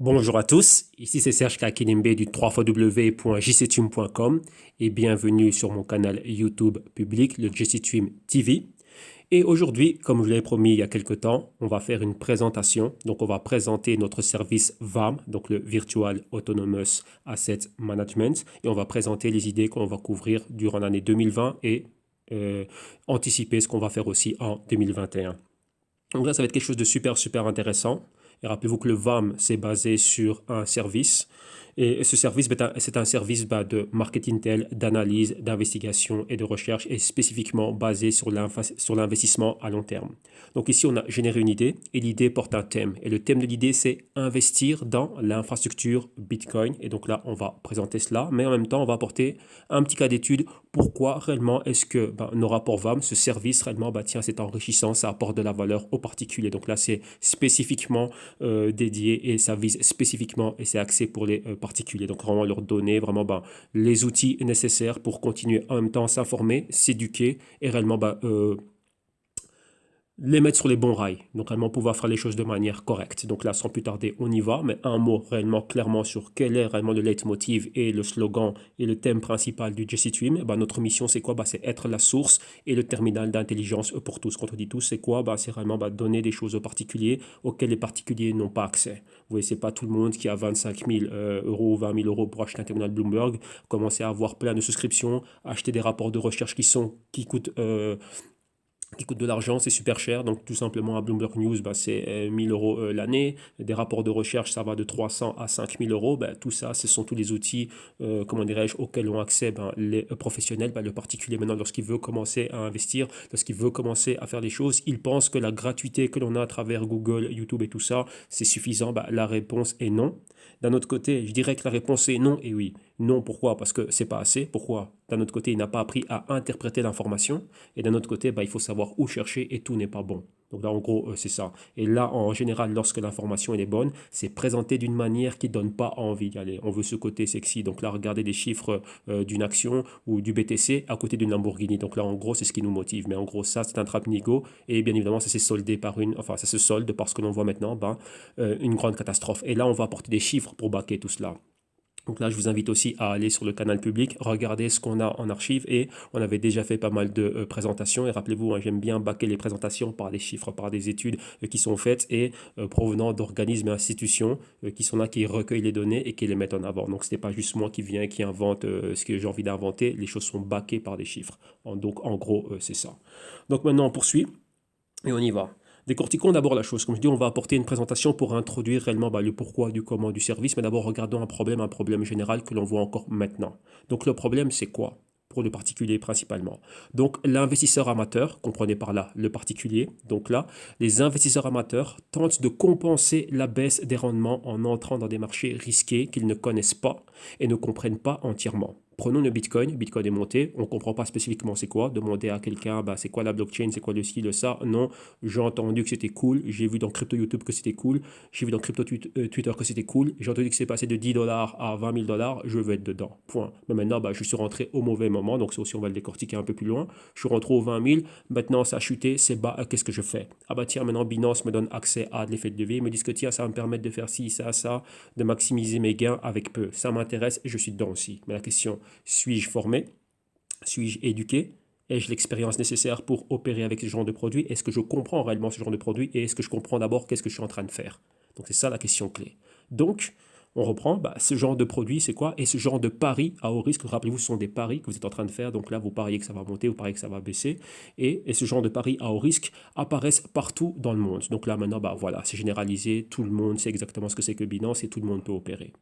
Bonjour à tous, ici c'est Serge Kakinimbe du www.jctune.com et bienvenue sur mon canal YouTube public, le JCTune TV. Et aujourd'hui, comme je l'ai promis il y a quelque temps, on va faire une présentation. Donc on va présenter notre service VAM, donc le Virtual Autonomous Asset Management, et on va présenter les idées qu'on va couvrir durant l'année 2020 et euh, anticiper ce qu'on va faire aussi en 2021. Donc là, ça va être quelque chose de super intéressant. Et rappelez-vous que le VAM, c'est basé sur un service. Et ce service, c'est un service de marketing tel, d'analyse, d'investigation et de recherche, et spécifiquement basé sur l'investissement à long terme. Donc ici, on a généré une idée, et l'idée porte un thème. Et le thème de l'idée, c'est investir dans l'infrastructure Bitcoin. Et donc là, on va présenter cela, mais en même temps, on va apporter un petit cas d'étude. Pourquoi réellement est-ce que nos rapports VAM, ce service réellement, tiens, c'est enrichissant, ça apporte de la valeur aux particuliers. Donc là, c'est spécifiquement dédié et ça vise spécifiquement et c'est axé pour les particuliers. Donc vraiment leur donner vraiment les outils nécessaires pour continuer en même temps à s'informer, s'éduquer et réellement les mettre sur les bons rails. Donc réellement pouvoir faire les choses de manière correcte. Donc là, sans plus tarder, on y va. Mais un mot réellement clairement sur quel est réellement le leitmotiv et le slogan et le thème principal du Jesse Twim. Notre mission, c'est quoi? C'est être la source et le terminal d'intelligence pour tous. Quand on dit tous, c'est quoi? C'est réellement donner des choses aux particuliers auxquelles les particuliers n'ont pas accès. Vous voyez, c'est pas tout le monde qui a 25 000 euros ou 20 000 euros pour acheter un terminal Bloomberg, commencer à avoir plein de souscriptions, acheter des rapports de recherche qui coûte de l'argent, c'est super cher. Donc, tout simplement, à Bloomberg News, c'est 1000 euros l'année. Des rapports de recherche, ça va de 300 à 5000 euros. Tout ça, ce sont tous les outils, comment dirais-je, auxquels ont accès les professionnels. Le particulier, maintenant, lorsqu'il veut commencer à investir, lorsqu'il veut commencer à faire des choses, il pense que la gratuité que l'on a à travers Google, YouTube et tout ça, c'est suffisant. La réponse est non. D'un autre côté, je dirais que la réponse est non et oui. Non, pourquoi? Parce que c'est pas assez. Pourquoi? D'un autre côté, il n'a pas appris à interpréter l'information. Et d'un autre côté, il faut savoir où chercher et tout n'est pas bon. Donc là, en gros, c'est ça. Et là, en général, lorsque l'information est bonne, c'est présenté d'une manière qui ne donne pas envie d'y aller. On veut ce côté sexy. Donc là, regardez les chiffres d'une action ou du BTC à côté d'une Lamborghini. Donc là, en gros, c'est ce qui nous motive. Mais en gros, ça, c'est un trap nigo. Et bien évidemment, ça s'est soldé par ça se solde parce que l'on voit maintenant une grande catastrophe. Et là, on va apporter des chiffres pour baquer tout cela. Donc là, je vous invite aussi à aller sur le canal public, regarder ce qu'on a en archive et on avait déjà fait pas mal de présentations et rappelez-vous, j'aime bien baquer les présentations par des chiffres, par des études qui sont faites et provenant d'organismes et institutions qui sont là, qui recueillent les données et qui les mettent en avant. Donc ce n'est pas juste moi qui viens et qui invente ce que j'ai envie d'inventer, les choses sont baquées par des chiffres. Donc en gros, c'est ça. Donc maintenant, on poursuit. Et on y va. Décortiquons d'abord la chose. Comme je dis, on va apporter une présentation pour introduire réellement le pourquoi, du comment du service, mais d'abord regardons un problème général que l'on voit encore maintenant. Donc le problème, c'est quoi? Pour le particulier principalement. Donc l'investisseur amateur, comprenez par là le particulier, donc là, les investisseurs amateurs tentent de compenser la baisse des rendements en entrant dans des marchés risqués qu'ils ne connaissent pas et ne comprennent pas entièrement. Prenons le Bitcoin. Bitcoin est monté. On ne comprend pas spécifiquement c'est quoi. Demander à quelqu'un, c'est quoi la blockchain, c'est quoi le ci, le ça. Non, j'ai entendu que c'était cool. J'ai vu dans Crypto YouTube que c'était cool. J'ai vu dans Crypto Twitter que c'était cool. J'ai entendu que c'est passé de 10 dollars à 20 000 dollars. Je veux être dedans. Point. Mais maintenant, je suis rentré au mauvais moment. Donc, ça aussi, on va le décortiquer un peu plus loin. Je suis rentré aux 20 000. Maintenant, ça a chuté. C'est bas. Qu'est-ce que je fais? Ah tiens, maintenant, Binance me donne accès à de l'effet de levier. Ils me disent que tiens, ça va me permettre de faire ci, ça, de maximiser mes gains avec peu. Ça m'intéresse et je suis dedans aussi. Mais la question, suis-je formé? Suis-je éduqué? Ai-je l'expérience nécessaire pour opérer avec ce genre de produit? Est-ce que je comprends réellement ce genre de produit? Et est-ce que je comprends d'abord qu'est-ce que je suis en train de faire? Donc c'est ça la question clé. Donc, on reprend, ce genre de produit, c'est quoi? Et ce genre de pari à haut risque, rappelez-vous, ce sont des paris que vous êtes en train de faire. Donc là, vous pariez que ça va monter, vous pariez que ça va baisser. Et ce genre de paris à haut risque apparaissent partout dans le monde. Donc là, maintenant, voilà, c'est généralisé. Tout le monde sait exactement ce que c'est que Binance et tout le monde peut opérer.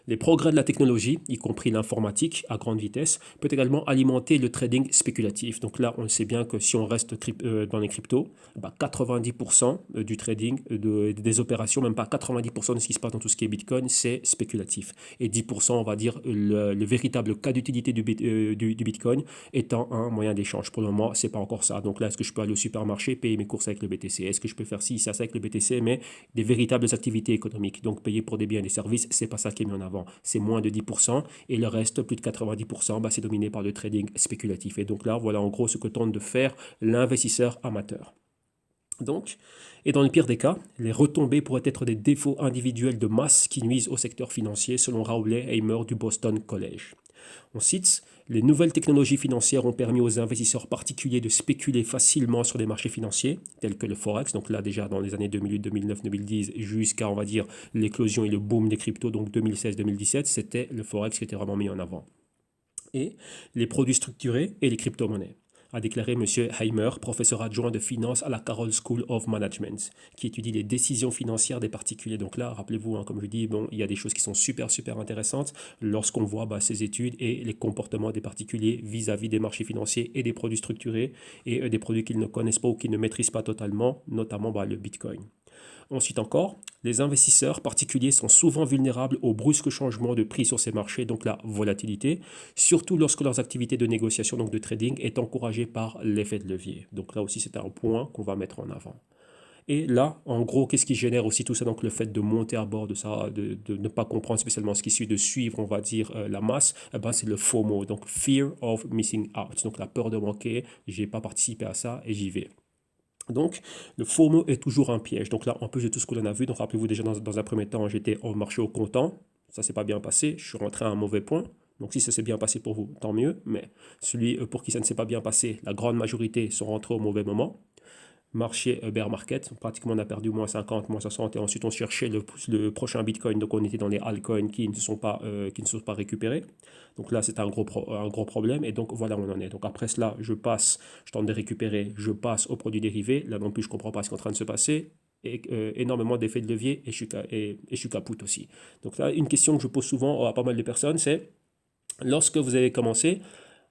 Les progrès de la technologie, y compris l'informatique à grande vitesse, peut également alimenter le trading spéculatif. Donc là, on sait bien que si on reste dans les cryptos, 90% du trading, des opérations, même pas 90% de ce qui se passe dans tout ce qui est Bitcoin, c'est spéculatif. Et 10%, on va dire, le véritable cas d'utilité du Bitcoin étant un moyen d'échange. Pour le moment, c'est pas encore ça. Donc là, est-ce que je peux aller au supermarché, payer mes courses avec le BTC? Est-ce que je peux faire ci, ça avec le BTC, mais des véritables activités économiques? Donc payer pour des biens et des services, c'est pas ça qui est mis en avant. C'est moins de 10% et le reste, plus de 90%, c'est dominé par le trading spéculatif. Et donc là, voilà en gros ce que tente de faire l'investisseur amateur. Donc, et dans le pire des cas, les retombées pourraient être des défauts individuels de masse qui nuisent au secteur financier, selon Rowley Heimer du Boston College. On cite, les nouvelles technologies financières ont permis aux investisseurs particuliers de spéculer facilement sur des marchés financiers, tels que le Forex, donc là déjà dans les années 2008, 2009, 2010, jusqu'à, on va dire, l'éclosion et le boom des cryptos, donc 2016-2017, c'était le Forex qui était vraiment mis en avant. Et les produits structurés et les crypto-monnaies, a déclaré M. Heimer, professeur adjoint de finance à la Carroll School of Management, qui étudie les décisions financières des particuliers. Donc là, rappelez-vous, hein, comme je dis, bon, il y a des choses qui sont super intéressantes lorsqu'on voit ces études et les comportements des particuliers vis-à-vis des marchés financiers et des produits structurés et des produits qu'ils ne connaissent pas ou qu'ils ne maîtrisent pas totalement, notamment le Bitcoin. Ensuite encore, les investisseurs particuliers sont souvent vulnérables aux brusques changements de prix sur ces marchés, donc la volatilité, surtout lorsque leurs activités de négociation, donc de trading, est encouragée par l'effet de levier. Donc là aussi, c'est un point qu'on va mettre en avant. Et là, en gros, qu'est-ce qui génère aussi tout ça? Donc le fait de monter à bord de ça, de ne pas comprendre spécialement ce qui suit, de suivre, on va dire, la masse, eh ben, c'est le FOMO, donc Fear of Missing Out, donc la peur de manquer, j'ai pas participé à ça et j'y vais. Donc, le FOMO est toujours un piège. Donc là, en plus de tout ce que l'on a vu, donc rappelez-vous déjà dans un premier temps, j'étais au marché au comptant. Ça s'est pas bien passé. Je suis rentré à un mauvais point. Donc si ça s'est bien passé pour vous, tant mieux. Mais celui pour qui ça ne s'est pas bien passé, la grande majorité sont rentrés au mauvais moment. Marché bear market, pratiquement on a perdu moins 50, moins 60 et ensuite on cherchait le prochain Bitcoin, donc on était dans les altcoins qui ne sont pas récupérés. Donc là c'est un gros problème et donc voilà où on en est. Donc après cela je tente de récupérer, je passe aux produits dérivés, là non plus je ne comprends pas ce qui est en train de se passer. Et, énormément d'effets de levier et je suis capoute aussi. Donc là une question que je pose souvent à pas mal de personnes c'est lorsque vous avez commencé,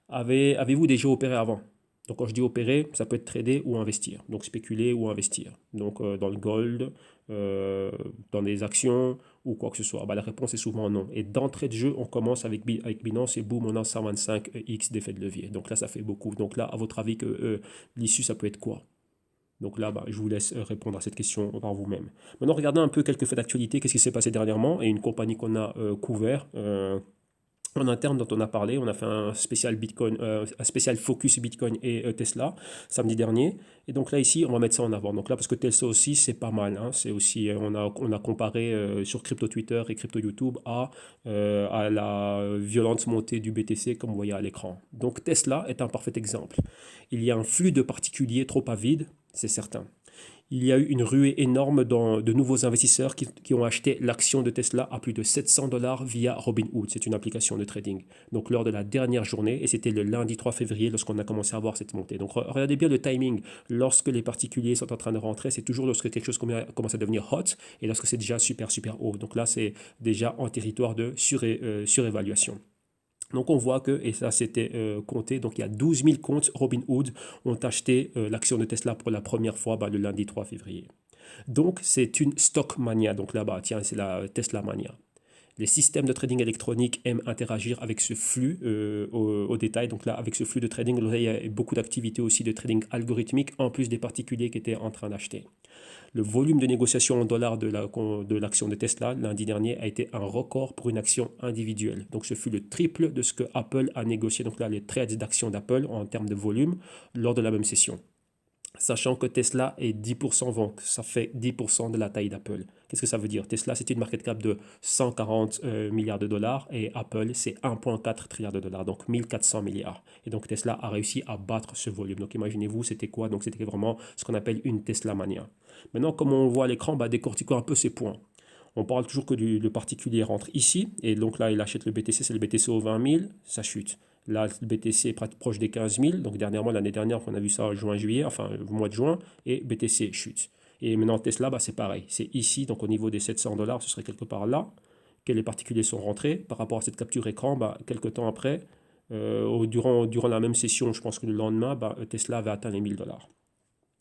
avez-vous déjà opéré avant? Donc quand je dis opérer, ça peut être trader ou investir. Donc spéculer ou investir. Donc dans le gold, dans des actions ou quoi que ce soit. La réponse est souvent non. Et d'entrée de jeu, on commence avec Binance et boum, on a 125x d'effet de levier. Donc là, ça fait beaucoup. Donc là, à votre avis, l'issue, ça peut être quoi? Donc là, je vous laisse répondre à cette question par vous-même. Maintenant, regardons un peu quelques faits d'actualité. Qu'est-ce qui s'est passé dernièrement? Et une compagnie qu'on a couvert en interne dont on a parlé. On a fait un spécial Bitcoin, un spécial focus Bitcoin et Tesla samedi dernier. Et donc là ici, on va mettre ça en avant. Donc là parce que Tesla aussi c'est pas mal. Hein. C'est aussi on a comparé sur crypto Twitter et crypto YouTube à la violente montée du BTC comme vous voyez à l'écran. Donc Tesla est un parfait exemple. Il y a un flux de particuliers trop avide, c'est certain. Il y a eu une ruée énorme de nouveaux investisseurs qui ont acheté l'action de Tesla à plus de 700 dollars via Robinhood. C'est une application de trading. Donc lors de la dernière journée, et c'était le lundi 3 février lorsqu'on a commencé à voir cette montée. Donc regardez bien le timing. Lorsque les particuliers sont en train de rentrer, c'est toujours lorsque quelque chose commence à devenir hot et lorsque c'est déjà super haut. Donc là, c'est déjà en territoire de surévaluation. Donc on voit que, et ça c'était compté, donc il y a 12 000 comptes Robinhood ont acheté l'action de Tesla pour la première fois le lundi 3 février. Donc c'est une stock mania, donc là-bas, tiens, c'est la Tesla mania. Les systèmes de trading électronique aiment interagir avec ce flux au détail. Donc là, avec ce flux de trading, il y a beaucoup d'activités aussi de trading algorithmique, en plus des particuliers qui étaient en train d'acheter. Le volume de négociation en dollars de l'action de Tesla lundi dernier a été un record pour une action individuelle. Donc ce fut le triple de ce que Apple a négocié. Donc là, les trades d'actions d'Apple en termes de volume lors de la même session. Sachant que Tesla est 10% vente, ça fait 10% de la taille d'Apple. Qu'est-ce que ça veut dire? Tesla, c'est une market cap de 140 milliards de dollars et Apple, c'est 1,4 trilliard de dollars, donc 1400 milliards. Et donc Tesla a réussi à battre ce volume. Donc imaginez-vous, c'était quoi? Donc c'était vraiment ce qu'on appelle une Tesla mania. Maintenant, comme on voit à l'écran, décortiquons un peu ces points. On parle toujours que le particulier rentre ici, et donc là, il achète le BTC, c'est le BTC au 20 000, ça chute. Là, le BTC est proche des 15 000, donc dernièrement, l'année dernière, on a vu ça en juin-juillet, enfin, au mois de juin, et BTC chute. Et maintenant, Tesla, c'est pareil, c'est ici, donc au niveau des 700 dollars, ce serait quelque part là, que les particuliers sont rentrés. Par rapport à cette capture écran, quelques temps après, durant la même session, je pense que le lendemain, Tesla avait atteint les 1000 dollars.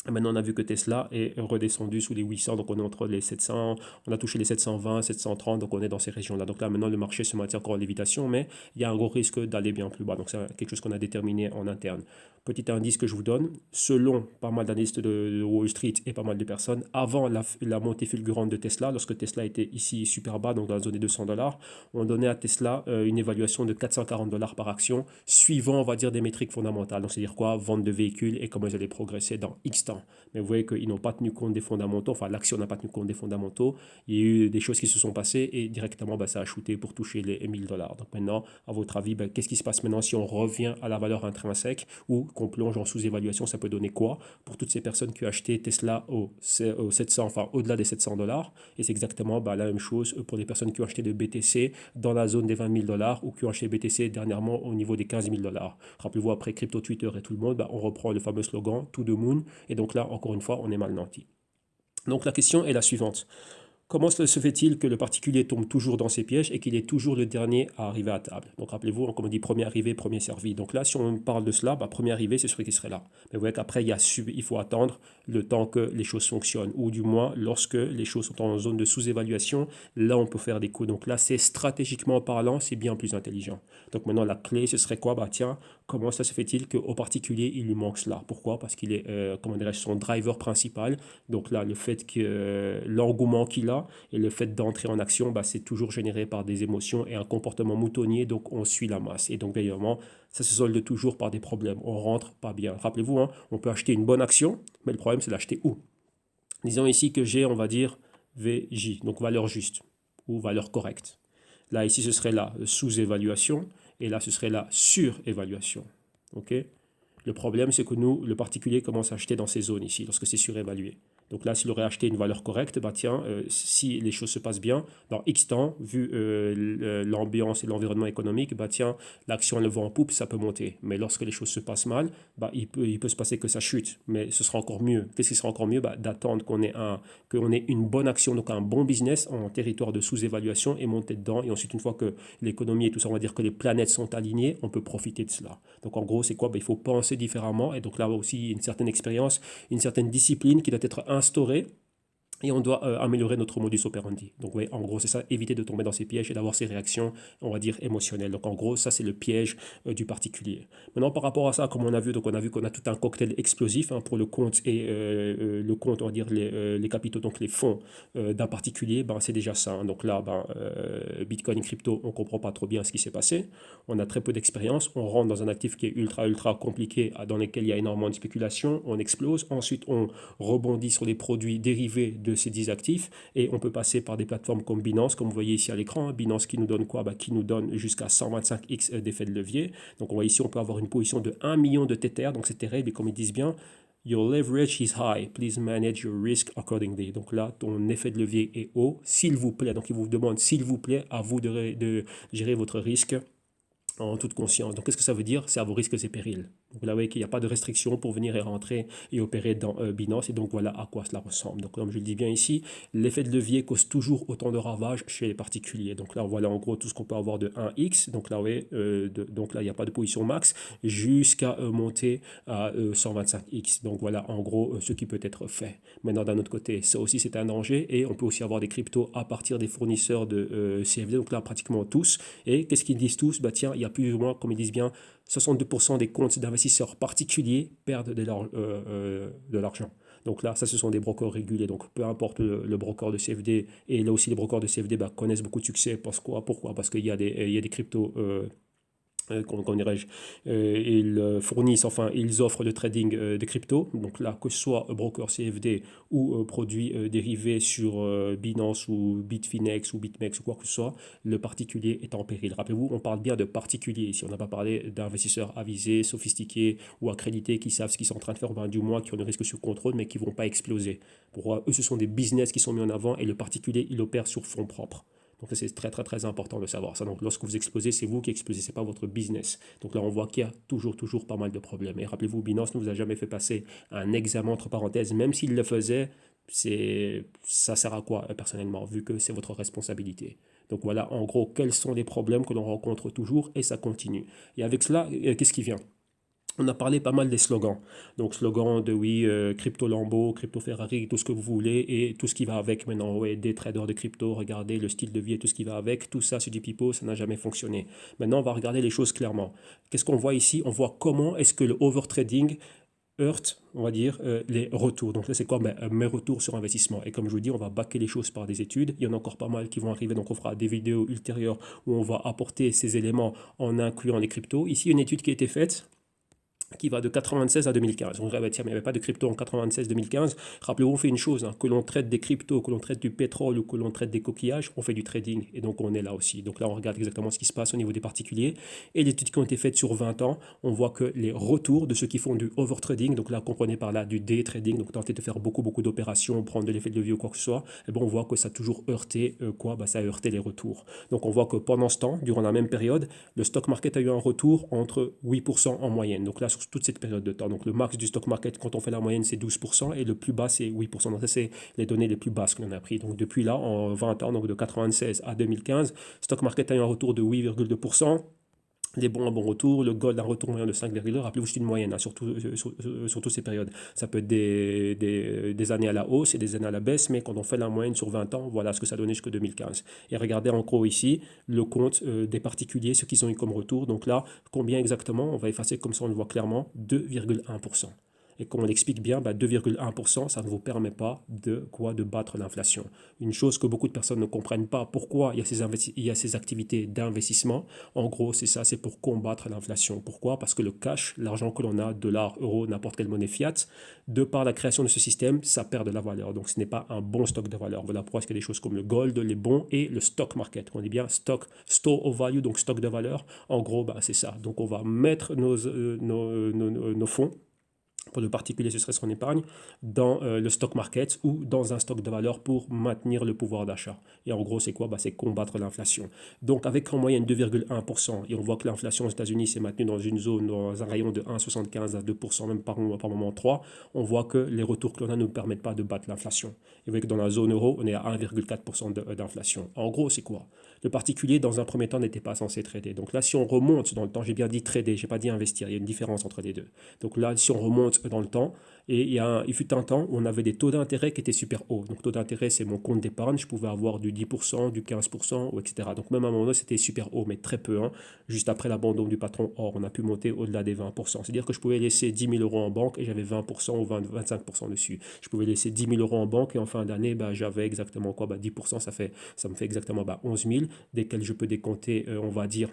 Maintenant, on a vu que Tesla est redescendu sous les 800, donc on est entre les 700, on a touché les 720, 730, donc on est dans ces régions-là. Donc là, maintenant, le marché se maintient encore en lévitation, mais il y a un gros risque d'aller bien plus bas. Donc c'est quelque chose qu'on a déterminé en interne. Petit indice que je vous donne, selon pas mal d'analystes de Wall Street et pas mal de personnes, avant la montée fulgurante de Tesla, lorsque Tesla était ici super bas, donc dans la zone des 200 dollars, on donnait à Tesla une évaluation de 440 dollars par action, suivant, on va dire, des métriques fondamentales. Donc c'est-à-dire quoi? Vente de véhicules et comment ils allaient progresser dans X temps. l'instant. Mais vous voyez qu'ils n'ont pas tenu compte des fondamentaux, enfin l'action n'a pas tenu compte des fondamentaux. Il y a eu des choses qui se sont passées et directement ça a shooté pour toucher les 1000 $. Donc maintenant, à votre avis, qu'est-ce qui se passe maintenant si on revient à la valeur intrinsèque ou qu'on plonge en sous-évaluation, ça peut donner quoi pour toutes ces personnes qui ont acheté Tesla au 700, enfin au-delà des 700 $? Et c'est exactement la même chose pour les personnes qui ont acheté de BTC dans la zone des 20 000 $ ou qui ont acheté BTC dernièrement au niveau des 15 000 $. Rappelez-vous, après crypto Twitter et tout le monde, on reprend le fameux slogan To the Moon. Et donc là, encore une fois, on est mal nanti. Donc la question est la suivante. Comment se fait-il que le particulier tombe toujours dans ces pièges et qu'il est toujours le dernier à arriver à table? Donc rappelez-vous, comme on dit, premier arrivé, premier servi. Donc là, si on parle de cela, premier arrivé, c'est celui qui serait là. Mais vous voyez qu'après, il faut attendre le temps que les choses fonctionnent. Ou du moins, lorsque les choses sont en zone de sous-évaluation, là, on peut faire des coups. Donc là, c'est stratégiquement parlant, c'est bien plus intelligent. Donc maintenant, la clé, ce serait quoi? Tiens, comment ça se fait-il qu'au particulier, il lui manque cela? Pourquoi? Parce qu'il est, comment dirais-je, son driver principal. Donc là, le fait que l'engouement qu'il a, et le fait d'entrer en action, c'est toujours généré par des émotions et un comportement moutonnier, donc on suit la masse. Et donc évidemment, ça se solde toujours par des problèmes. On rentre pas bien. Rappelez-vous, on peut acheter une bonne action, mais le problème c'est d'acheter où? Disons ici que j'ai, on va dire, VJ, donc valeur juste ou valeur correcte. Là, ici, ce serait la sous-évaluation et là, ce serait la surévaluation. OK? Le problème, c'est que nous, le particulier commence à acheter dans ces zones ici, lorsque c'est surévalué. Donc là, s'il aurait acheté une valeur correcte, tiens, si les choses se passent bien, dans X temps, vu l'ambiance et l'environnement économique, tiens, l'action, le vent en poupe, ça peut monter. Mais lorsque les choses se passent mal, il peut se passer que ça chute. Mais ce sera encore mieux. Qu'est-ce qui sera encore mieux? D'attendre qu'on ait une bonne action, donc un bon business en territoire de sous-évaluation et monter dedans. Et ensuite, une fois que l'économie et tout ça, on va dire que les planètes sont alignées, on peut profiter de cela. Donc en gros, c'est quoi? Il faut penser différemment. Et donc là aussi, une certaine expérience, une certaine discipline qui doit être instaurée. Et on doit améliorer notre modus operandi. Donc, oui, en gros, c'est ça, éviter de tomber dans ces pièges et d'avoir ces réactions, on va dire, émotionnelles. Donc, en gros, ça, c'est le piège du particulier. Maintenant, par rapport à ça, comme on a vu, donc on a vu qu'on a tout un cocktail explosif pour le compte et le compte, on va dire, les capitaux, donc les fonds d'un particulier, c'est déjà ça. Donc là, Bitcoin, crypto, on ne comprend pas trop bien ce qui s'est passé. On a très peu d'expérience. On rentre dans un actif qui est ultra, ultra compliqué, dans lequel il y a énormément de spéculation. On explose. Ensuite, on rebondit sur les produits dérivés de ces 10 actifs et on peut passer par des plateformes comme Binance, comme vous voyez ici à l'écran. Binance qui nous donne quoi? Qui nous donne jusqu'à 125x d'effet de levier. Donc on voit ici, on peut avoir une position de 1 million de Tether, donc c'est terrible, et comme ils disent bien, your leverage is high, please manage your risk accordingly. Donc là, ton effet de levier est haut, s'il vous plaît. Donc il vous demande, s'il vous plaît, à vous de gérer votre risque en toute conscience. Donc, qu'est-ce que ça veut dire? C'est à vos risques et périls. Donc là, vous voyez qu'il n'y a pas de restriction pour venir et rentrer et opérer dans Binance. Et donc, voilà à quoi cela ressemble. Donc, comme je le dis bien ici, l'effet de levier cause toujours autant de ravages chez les particuliers. Donc là, voilà en gros tout ce qu'on peut avoir de 1x. Donc là, vous voyez, donc là, il n'y a pas de position max jusqu'à monter à 125x. Donc voilà en gros ce qui peut être fait. Maintenant, d'un autre côté, ça aussi, c'est un danger. Et on peut aussi avoir des cryptos à partir des fournisseurs de CFD. Donc là, pratiquement tous. Et qu'est-ce qu'ils disent tous? Tiens, il y a plus ou moins, comme ils disent bien, 62% des comptes d'investisseurs particuliers perdent de l'argent. Donc là, ça, ce sont des brokers réguliers. Donc peu importe le broker de CFD, et là aussi les brokers de CFD connaissent beaucoup de succès. Pourquoi? Parce qu'il y a des cryptos comment dirais-je, ils fournissent, enfin, ils offrent le trading de crypto. Donc là, que ce soit broker CFD ou produits dérivés sur Binance ou Bitfinex ou BitMEX ou quoi que ce soit, le particulier est en péril. Rappelez-vous, on parle bien de particulier ici. On n'a pas parlé d'investisseurs avisés, sophistiqués ou accrédités qui savent ce qu'ils sont en train de faire, du moins qui ont le risque sous contrôle, mais qui ne vont pas exploser. Pour eux, ce sont des business qui sont mis en avant et le particulier, il opère sur fonds propres. Donc c'est très très très important de savoir ça. Donc lorsque vous explosez, c'est vous qui explosez, ce n'est pas votre business. Donc là on voit qu'il y a toujours pas mal de problèmes. Et rappelez-vous, Binance ne vous a jamais fait passer un examen entre parenthèses, même s'il le faisait, ça sert à quoi personnellement, vu que c'est votre responsabilité. Donc voilà en gros quels sont les problèmes que l'on rencontre toujours et ça continue. Et avec cela, qu'est-ce qui vient? On a parlé pas mal des slogans. Donc, slogan de oui, crypto Lambo, crypto Ferrari, tout ce que vous voulez et tout ce qui va avec maintenant. Ouais, des traders de crypto, regardez le style de vie et tout ce qui va avec. Tout ça, c'est du pipeau, ça n'a jamais fonctionné. Maintenant, on va regarder les choses clairement. Qu'est-ce qu'on voit ici? On voit comment est-ce que le overtrading heurte, on va dire, les retours. Donc là, c'est quoi? Mes retours sur investissement. Et comme je vous dis, on va baquer les choses par des études. Il y en a encore pas mal qui vont arriver. Donc on fera des vidéos ultérieures où on va apporter ces éléments en incluant les cryptos. Ici, une étude qui a été faite qui va de 96 à 2015. On dirait, bah, tiens, mais il n'y avait pas de crypto en 96-2015. Rappelez-vous, on fait une chose, hein, que l'on traite des cryptos, que l'on traite du pétrole ou que l'on traite des coquillages, on fait du trading. Et donc, on est là aussi. Donc là, on regarde exactement ce qui se passe au niveau des particuliers. Et les études qui ont été faites sur 20 ans, on voit que les retours de ceux qui font du overtrading, donc là, comprenez par là du day trading, donc tenter de faire beaucoup d'opérations, prendre de l'effet de levier ou quoi que ce soit, et bon, on voit que ça a toujours heurté, ça a heurté les retours. Donc, on voit que pendant ce temps, durant la même période, le stock market a eu un retour entre 8% en moyenne. Donc là, sur toute cette période de temps. Donc le max du stock market, quand on fait la moyenne, c'est 12% et le plus bas, c'est 8%. Donc ça, c'est les données les plus basses que l'on a pris. Donc depuis là, en 20 ans, donc de 96 à 2015, stock market a eu un retour de 8,2%. Les bons, un bon retour, le gold, un retour moyen de 5,2. Rappelez-vous, c'est une moyenne, hein, sur toutes ces périodes. Ça peut être des années à la hausse et des années à la baisse, mais quand on fait la moyenne sur 20 ans, voilà ce que ça donnait jusqu'en 2015. Et regardez en gros ici, le compte des particuliers, ce qu'ils ont eu comme retour. Donc là, combien exactement? On va effacer comme ça, on le voit clairement, 2,1%. Et comme on l'explique bien, 2,1%, ça ne vous permet pas de battre l'inflation. Une chose que beaucoup de personnes ne comprennent pas, pourquoi il y a ces activités d'investissement. En gros, c'est ça, c'est pour combattre l'inflation. Pourquoi? Parce que le cash, l'argent que l'on a, dollars, euros, n'importe quelle monnaie fiat, de par la création de ce système, ça perd de la valeur. Donc ce n'est pas un bon stock de valeur. Voilà pourquoi il y a des choses comme le gold, les bons et le stock market. On dit bien stock, store of value, donc stock de valeur. En gros, c'est ça. Donc on va mettre nos fonds, pour le particulier, ce serait son épargne, dans le stock market ou dans un stock de valeur pour maintenir le pouvoir d'achat. Et en gros, c'est quoi? C'est combattre l'inflation. Donc, avec en moyenne 2,1%, et on voit que l'inflation aux États-Unis s'est maintenue dans une zone, dans un rayon de 1,75 à 2%, même par moment 3, on voit que les retours que l'on a ne nous permettent pas de battre l'inflation. Et vous voyez que dans la zone euro, on est à 1,4% d'inflation. En gros, c'est quoi? Le particulier, dans un premier temps, n'était pas censé trader. Donc là, si on remonte dans le temps, j'ai bien dit trader, je n'ai pas dit investir, il y a une différence entre les deux. Donc là, si on remonte dans le temps, et il fut un temps où on avait des taux d'intérêt qui étaient super hauts. Donc taux d'intérêt, c'est mon compte d'épargne, je pouvais avoir du 10%, du 15%, etc. Donc même à un moment donné, c'était super haut, mais très peu. Hein. Juste après l'abandon du patron Or, on a pu monter au-delà des 20%. C'est-à-dire que je pouvais laisser 10 000 euros en banque et j'avais 20% ou 25% dessus. Je pouvais laisser 10 000 euros en banque et en fin d'année, j'avais exactement quoi? 10%, ça me fait exactement 11 000, desquels je peux décompter, on va dire,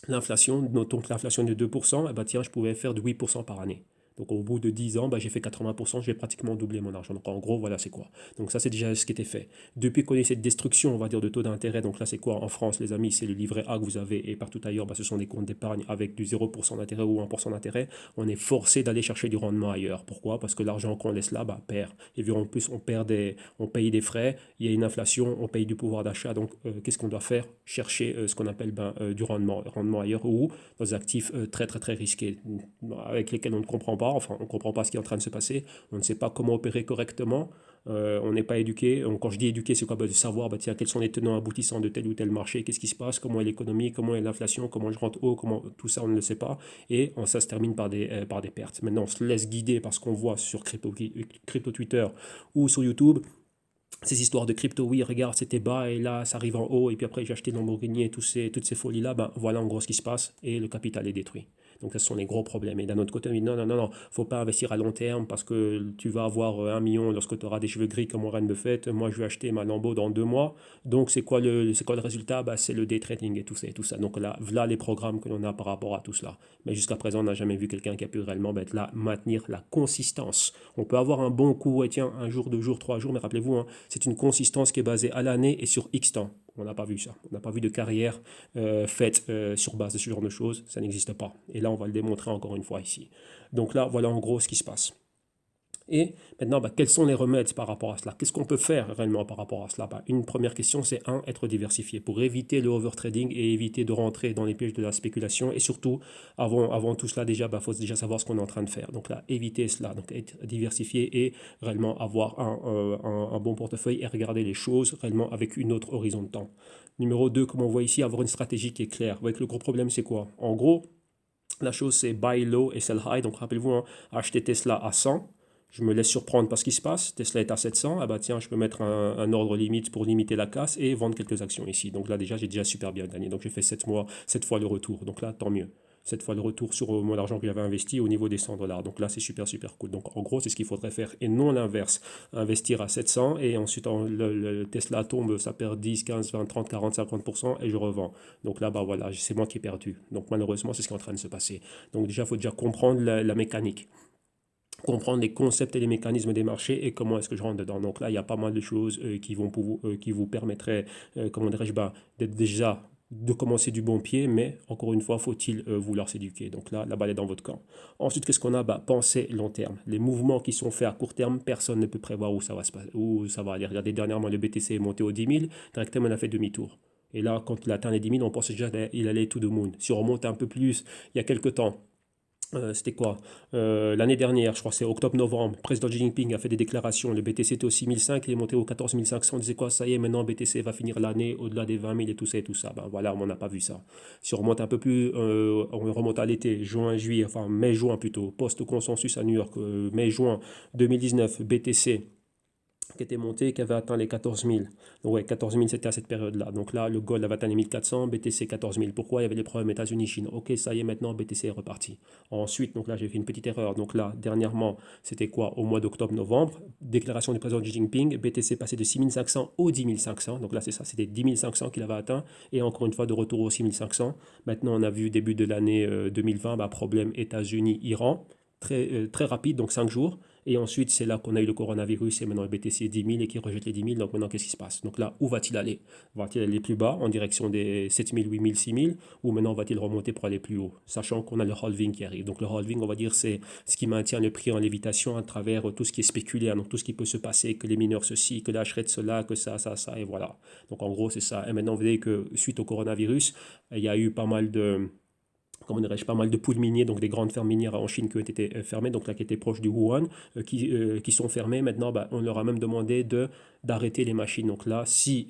l'inflation. Notons que l'inflation est de 2%, tiens, je pouvais faire de 8% par année. Donc au bout de 10 ans, j'ai fait 80%, j'ai pratiquement doublé mon argent. Donc en gros, voilà c'est quoi. Donc ça c'est déjà ce qui était fait. Depuis qu'on a eu cette destruction, on va dire, de taux d'intérêt, donc là c'est quoi en France les amis? C'est le livret A que vous avez et partout ailleurs, ce sont des comptes d'épargne avec du 0% d'intérêt ou 1% d'intérêt. On est forcé d'aller chercher du rendement ailleurs. Pourquoi? Parce que l'argent qu'on laisse là, perd. Et en plus on paye des frais, il y a une inflation, on paye du pouvoir d'achat. Donc qu'est-ce qu'on doit faire? Chercher ce qu'on appelle du rendement ailleurs ou dans des actifs très risqués avec lesquels on ne comprend pas. Enfin, on ne comprend pas ce qui est en train de se passer, on ne sait pas comment opérer correctement, on n'est pas éduqué. Donc, quand je dis éduqué, c'est quoi? De savoir tiens, quels sont les tenants aboutissants de tel ou tel marché, qu'est-ce qui se passe, comment est l'économie, comment est l'inflation, comment je rentre haut, comment tout ça, on ne le sait pas. Et ça se termine par des pertes. Maintenant, on se laisse guider par ce qu'on voit sur crypto Twitter ou sur YouTube. Ces histoires de crypto, oui, regarde, c'était bas et là, ça arrive en haut, et puis après, j'ai acheté Lamborghini et toutes ces folies-là, voilà en gros ce qui se passe, et le capital est détruit. Donc, ce sont les gros problèmes. Et d'un autre côté, on dit non, faut pas investir à long terme parce que tu vas avoir 1 million lorsque tu auras des cheveux gris comme Warren Buffett. Moi, je vais acheter ma Lambo dans 2 mois. Donc, c'est quoi le résultat? C'est le day trading et tout ça. Donc, là, voilà les programmes que l'on a par rapport à tout cela. Mais jusqu'à présent, on n'a jamais vu quelqu'un qui a pu réellement être là, maintenir la consistance. On peut avoir un bon coup, et tiens, un jour, 2 jours, 3 jours, mais rappelez-vous, hein, c'est une consistance qui est basée à l'année et sur X temps. On n'a pas vu ça. On n'a pas vu de carrière faite sur base de ce genre de choses. Ça n'existe pas. Et là, on va le démontrer encore une fois ici. Donc là, voilà en gros ce qui se passe. Et maintenant, quels sont les remèdes par rapport à cela? Qu'est-ce qu'on peut faire réellement par rapport à cela? Une première question, c'est être diversifié pour éviter le overtrading et éviter de rentrer dans les pièges de la spéculation. Et surtout, avant tout cela, déjà, faut déjà savoir ce qu'on est en train de faire. Donc là, éviter cela, donc être diversifié et réellement avoir un bon portefeuille et regarder les choses réellement avec une autre horizon de temps. Numéro 2, comme on voit ici, avoir une stratégie qui est claire. Vous voyez que le gros problème, c'est quoi? En gros, la chose, c'est buy low et sell high. Donc rappelez-vous, hein, acheter Tesla à 100. Je me laisse surprendre par ce qui se passe. Tesla est à 700. Tiens, je peux mettre un ordre limite pour limiter la casse et vendre quelques actions ici. Donc là, déjà, j'ai déjà super bien gagné. Donc j'ai fait 7 fois le retour. Donc là, tant mieux. cette fois le retour sur mon argent que j'avais investi au niveau des 100 dollars. Donc là, c'est super, super cool. Donc en gros, c'est ce qu'il faudrait faire et non l'inverse. Investir à 700 et ensuite le Tesla tombe, ça perd 10, 15, 20, 30, 40, 50% et je revends. Donc là, bah voilà, c'est moi qui ai perdu. Donc malheureusement, c'est ce qui est en train de se passer. Donc déjà, il faut déjà comprendre la mécanique, comprendre les concepts et les mécanismes des marchés et comment est-ce que je rentre dedans. Donc là, il y a pas mal de choses qui vous permettraient, comment dirais-je, bah, d'être déjà de commencer du bon pied, mais encore une fois, faut-il vouloir s'éduquer. Donc là, la balle est dans votre camp. Ensuite, qu'est-ce qu'on a? Bah, pensée long terme. Les mouvements qui sont faits à court terme, personne ne peut prévoir où ça va se passer, où ça va aller. Regardez, dernièrement, le BTC est monté aux 10 000, directement, on a fait demi-tour. Et là, quand il atteint les 10 000, on pensait déjà qu'il allait tout de moon. Si on remonte un peu plus, il y a quelques temps, c'était quoi? L'année dernière, je crois que c'est octobre-novembre, le président Xi Jinping a fait des déclarations. Le BTC était au 6005, il est monté au 14 500. On disait quoi? Ça y est, maintenant BTC va finir l'année au-delà des 20 000 et tout ça et tout ça. Ben voilà, on n'a pas vu ça. Si on remonte un peu plus, on remonte à l'été, juin, juillet, enfin mai-juin plutôt, post-consensus à New York, mai-juin 2019, BTC qui était monté, qui avait atteint les 14 000. Donc ouais, 14 000 c'était à cette période-là. Donc là, le gold avait atteint les 1400, BTC 14 000. Pourquoi? Il y avait les problèmes États-Unis-Chine. Ok, ça y est, maintenant BTC est reparti. Ensuite, donc là, j'ai fait une petite erreur. Donc là, dernièrement, c'était quoi? Au mois d'octobre-novembre, déclaration du président Xi Jinping, BTC passé de 6 500 au 10 500. Donc là, c'est ça, c'était 10 500 qu'il avait atteint. Et encore une fois, de retour au 6 500. Maintenant, on a vu début de l'année 2020, bah, problème États-Unis-Iran. Très rapide, donc 5 jours. Et ensuite, c'est là qu'on a eu le coronavirus et maintenant le BTC 10 000 et qui rejette les 10 000. Donc maintenant, qu'est-ce qui se passe? Donc là, où va-t-il aller? Va-t-il aller plus bas en direction des 7 000, 8 000, 6 000 ou maintenant va-t-il remonter pour aller plus haut? Sachant qu'on a le halving qui arrive. Donc le halving, on va dire, c'est ce qui maintient le prix en lévitation à travers tout ce qui est spéculé, donc tout ce qui peut se passer, que les mineurs ceci, que la rate cela, que ça, et voilà. Donc en gros, c'est ça. Et maintenant, vous voyez que suite au coronavirus, il y a eu pas mal de comment dirais-je, pas mal de poules miniers, donc des grandes fermes minières en Chine qui ont été fermées, donc là qui étaient proches du Wuhan, qui sont fermées. Maintenant, bah, on leur a même demandé d'arrêter les machines. Donc là, si,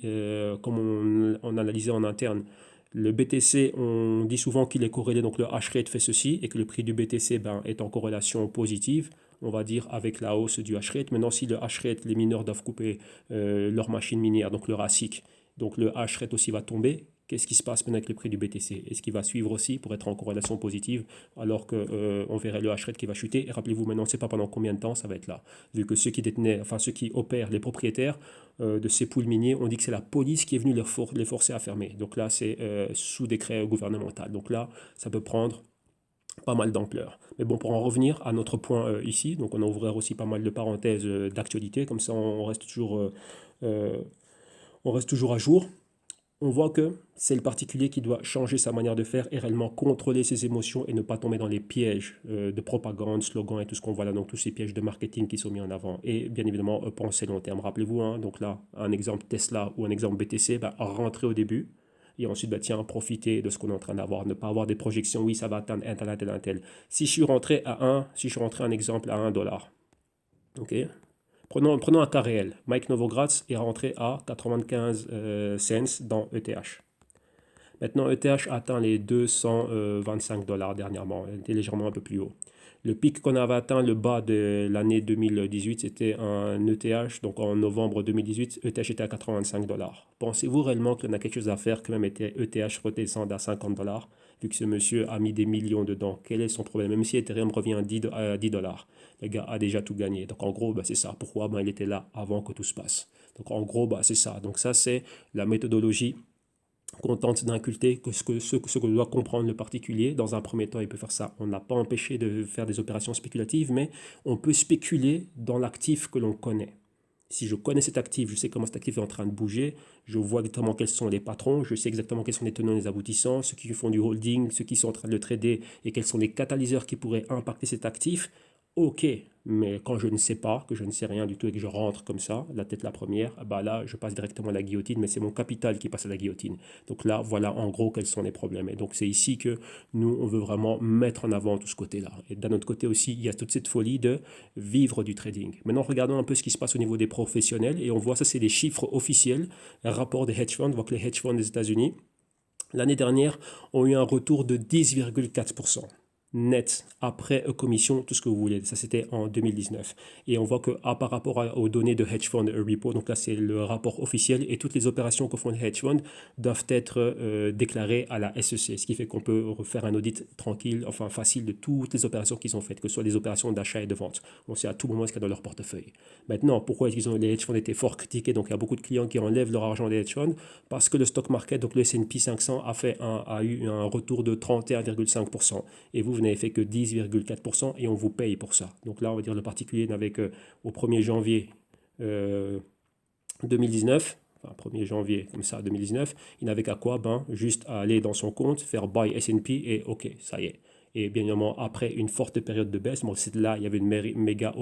comme on analysait en interne, le BTC, on dit souvent qu'il est corrélé, donc le hash rate fait ceci, et que le prix du BTC ben, est en corrélation positive, on va dire, avec la hausse du hash rate. Maintenant, si le hash rate, les mineurs doivent couper leur machine minière, donc leur ASIC, donc le hash rate aussi va tomber. Qu'est-ce qui se passe maintenant avec le prix du BTC? Est-ce qu'il va suivre aussi pour être en corrélation positive alors qu'on verrait le hash rate qui va chuter? Et rappelez-vous maintenant, on ne sait pas pendant combien de temps ça va être là. Vu que ceux qui détenaient, enfin ceux qui opèrent, les propriétaires de ces poules miniers, on dit que c'est la police qui est venue les forcer à fermer. Donc là, c'est sous décret gouvernemental. Donc là, ça peut prendre pas mal d'ampleur. Mais bon, pour en revenir à notre point ici, donc on a ouvert aussi pas mal de parenthèses d'actualité, comme ça euh, on reste toujours à jour. On voit que c'est le particulier qui doit changer sa manière de faire et réellement contrôler ses émotions et ne pas tomber dans les pièges de propagande, slogans et tout ce qu'on voit là, donc tous ces pièges de marketing qui sont mis en avant. Et bien évidemment, penser long terme. Rappelez-vous, hein, donc là, un exemple Tesla ou un exemple BTC, bah, rentrer au début et ensuite, bah, tiens, profiter de ce qu'on est en train d'avoir, ne pas avoir des projections, oui, ça va atteindre un tel, un tel. Si je suis rentré un exemple à 1 dollar, ok, prenons un cas réel. Mike Novogratz est rentré à 95 cents dans ETH. Maintenant, ETH atteint les 225 dollars dernièrement, il était légèrement un peu plus haut. Le pic qu'on avait atteint, le bas de l'année 2018, c'était un ETH, donc en novembre 2018, ETH était à 85 dollars. Pensez-vous réellement qu'on a quelque chose à faire que même ETH redescende à 50 dollars, vu que ce monsieur a mis des millions dedans? Quel est son problème? Même si Ethereum revient à 10 dollars, le gars a déjà tout gagné. Donc en gros, bah, c'est ça. Pourquoi? Ben, il était là avant que tout se passe. Donc en gros, bah, c'est ça. Donc ça, c'est la méthodologie qu'on tente d'inculter, ce que doit comprendre le particulier. Dans un premier temps, il peut faire ça. On n'a pas empêché de faire des opérations spéculatives, mais on peut spéculer dans l'actif que l'on connaît. Si je connais cet actif, je sais comment cet actif est en train de bouger, je vois exactement quels sont les patrons, je sais exactement quels sont les tenants et les aboutissants, ceux qui font du holding, ceux qui sont en train de le trader et quels sont les catalyseurs qui pourraient impacter cet actif. Ok, mais quand je ne sais pas, que je ne sais rien du tout et que je rentre comme ça, la tête la première, bah là, je passe directement à la guillotine, mais c'est mon capital qui passe à la guillotine. Donc là, voilà en gros quels sont les problèmes. Et donc c'est ici que nous, on veut vraiment mettre en avant tout ce côté-là. Et d'un autre côté aussi, il y a toute cette folie de vivre du trading. Maintenant, regardons un peu ce qui se passe au niveau des professionnels. Et on voit ça, c'est les chiffres officiels, un rapport des hedge funds. On voit que les hedge funds des États-Unis, l'année dernière, ont eu un retour de 10,4%. net, après commission, tout ce que vous voulez. Ça, c'était en 2019. Et on voit que par rapport aux données de Hedge Fund Repo, donc là, c'est le rapport officiel, et toutes les opérations que font les hedge funds doivent être déclarées à la SEC, ce qui fait qu'on peut refaire un audit tranquille, enfin facile, de toutes les opérations qu'ils ont faites, que ce soit des opérations d'achat et de vente. On sait à tout moment ce qu'il y a dans leur portefeuille. Maintenant, pourquoi les hedge funds étaient fort critiqués? Donc, il y a beaucoup de clients qui enlèvent leur argent des hedge funds parce que le stock market, donc le S&P 500, a eu un retour de 31,5%. Et vous n'avez fait que 10,4% et on vous paye pour ça. Donc là, on va dire le particulier n'avait qu'au 1er janvier 2019, enfin 1er janvier comme ça 2019, il n'avait qu'à quoi? Ben, juste à aller dans son compte, faire buy S&P et ok, ça y est. Et bien évidemment, après une forte période de baisse, bon, c'est là, il y avait une méga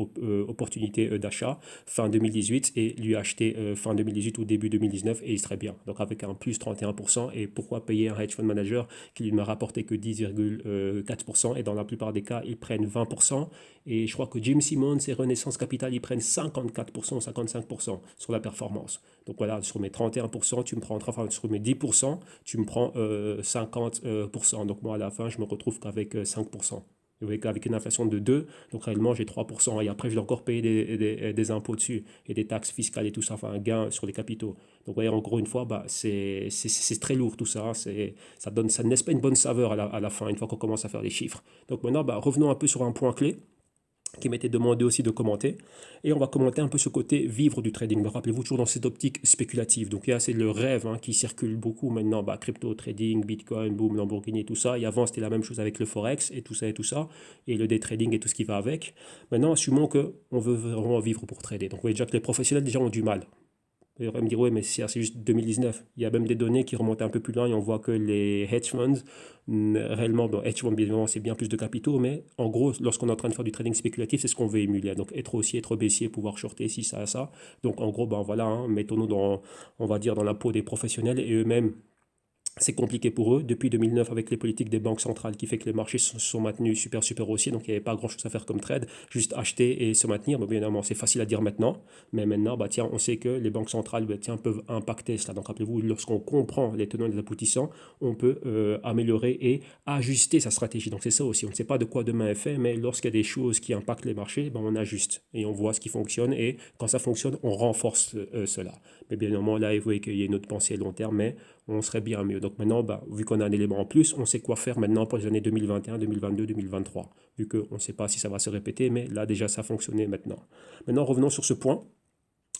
opportunité d'achat fin 2018 et lui acheter fin 2018 ou début 2019 et il serait bien. Donc avec un plus 31%. Et pourquoi payer un hedge fund manager qui lui m'a rapporté que 10,4% et dans la plupart des cas, ils prennent 20%. Et je crois que Jim Simmons et Renaissance Capital, ils prennent 54%, 55% sur la performance. Donc voilà, sur mes 31%, tu me prends, enfin sur mes 10%, tu me prends 50%. Donc moi, à la fin, je me retrouve qu'avec 5%. Vous voyez qu'avec une inflation de 2, donc réellement j'ai 3%. Et après, je dois encore payer des impôts dessus et des taxes fiscales et tout ça, enfin un gain sur les capitaux. Donc vous voyez, en gros, une fois, bah, c'est très lourd tout ça. Ça ne laisse pas une bonne saveur à la fin, une fois qu'on commence à faire les chiffres. Donc maintenant, bah, revenons un peu sur un point clé qui m'était demandé aussi de commenter. Et on va commenter un peu ce côté vivre du trading. Mais rappelez-vous, toujours dans cette optique spéculative. Donc, là, c'est le rêve qui circule beaucoup maintenant. Bah, crypto, trading, Bitcoin, boom, Lamborghini, tout ça. Et avant, c'était la même chose avec le Forex et tout ça et tout ça. Et le day trading et tout ce qui va avec. Maintenant, assumons qu'on veut vraiment vivre pour trader. Donc, vous voyez déjà que les professionnels déjà ont du mal. Il va me dire, oui, mais c'est juste 2019. Il y a même des données qui remontent un peu plus loin et on voit que les hedge funds, réellement, bon, hedge funds, bien évidemment, c'est bien plus de capitaux, mais en gros, lorsqu'on est en train de faire du trading spéculatif, c'est ce qu'on veut émuler. Donc, être haussier, être baissier, pouvoir shorter, si ça, ça. Donc, en gros, ben voilà, mettons-nous dans, on va dire, dans la peau des professionnels et eux-mêmes c'est compliqué pour eux depuis 2009 avec les politiques des banques centrales qui fait que les marchés se sont maintenus super haussiers, donc il n'y avait pas grand chose à faire comme trade, juste acheter et se maintenir. Bien évidemment, c'est facile à dire maintenant, mais maintenant, bah, tiens, on sait que les banques centrales tiens, peuvent impacter cela. Donc rappelez-vous, lorsqu'on comprend les tenants et les aboutissants, on peut améliorer et ajuster sa stratégie. Donc c'est ça aussi, on ne sait pas de quoi demain est fait, mais lorsqu'il y a des choses qui impactent les marchés, ben, on ajuste et on voit ce qui fonctionne et quand ça fonctionne, on renforce cela. Mais bien évidemment, là, vous voyez qu'il y a une autre pensée à long terme, mais on serait bien mieux. Donc maintenant, bah, vu qu'on a un élément en plus, on sait quoi faire maintenant pour les années 2021, 2022, 2023. Vu qu'on ne sait pas si ça va se répéter, mais là déjà ça a fonctionné maintenant. Maintenant, revenons sur ce point.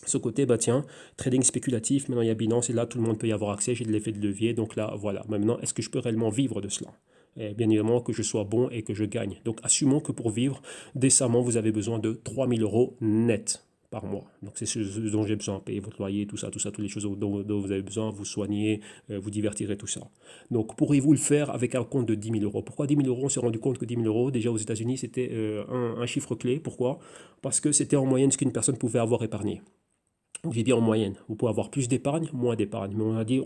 Ce côté, bah tiens, trading spéculatif, maintenant il y a Binance et là tout le monde peut y avoir accès, j'ai de l'effet de levier, donc là voilà. Maintenant, est-ce que je peux réellement vivre de cela? Et bien évidemment que je sois bon et que je gagne. Donc assumons que pour vivre décemment, vous avez besoin de 3000 euros net par mois. Donc c'est ce dont j'ai besoin, payer votre loyer, tout ça, toutes les choses dont vous avez besoin, vous soigner, vous divertir et tout ça. Donc pourriez-vous le faire avec un compte de 10 000 euros? Pourquoi 10 000 euros? On s'est rendu compte que 10 000 euros, déjà aux États-Unis, c'était un chiffre clé. Pourquoi? Parce que c'était en moyenne ce qu'une personne pouvait avoir épargné. On vit bien en moyenne. Vous pouvez avoir plus d'épargne, moins d'épargne. Mais on a dit,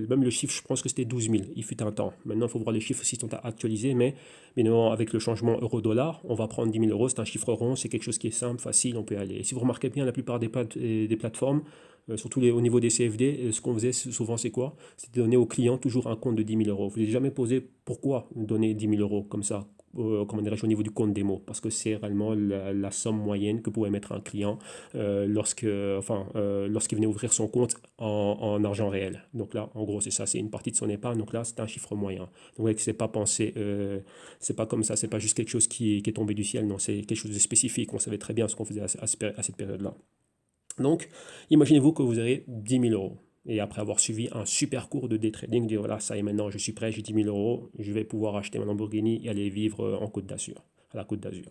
même le chiffre, je pense que c'était 12 000. Il fut un temps. Maintenant, il faut voir les chiffres s'ils sont actualisés. Mais évidemment, avec le changement euro-dollar, on va prendre 10 000 euros. C'est un chiffre rond. C'est quelque chose qui est simple, facile. On peut y aller. Et si vous remarquez bien, la plupart des plateformes, surtout au niveau des CFD, ce qu'on faisait souvent, c'est quoi? C'était donner aux clients toujours un compte de 10 000 euros. Vous n'avez jamais posé pourquoi donner 10 000 euros comme ça, comment dirais-je, au niveau du compte démo, parce que c'est réellement la somme moyenne que pouvait mettre un client lorsqu'il venait ouvrir son compte en argent réel. Donc là, en gros, c'est ça, c'est une partie de son épargne. Donc là, c'est un chiffre moyen. Donc ouais, c'est pas pensé, c'est pas comme ça, c'est pas juste quelque chose qui est tombé du ciel. Non, c'est quelque chose de spécifique. On savait très bien ce qu'on faisait à cette période-là. Donc, imaginez-vous que vous avez 10 000 euros. Et après avoir suivi un super cours de day trading, dire voilà, ça y est, maintenant je suis prêt, j'ai 10 000 euros, je vais pouvoir acheter ma Lamborghini et aller vivre en Côte d'Azur, à la Côte d'Azur.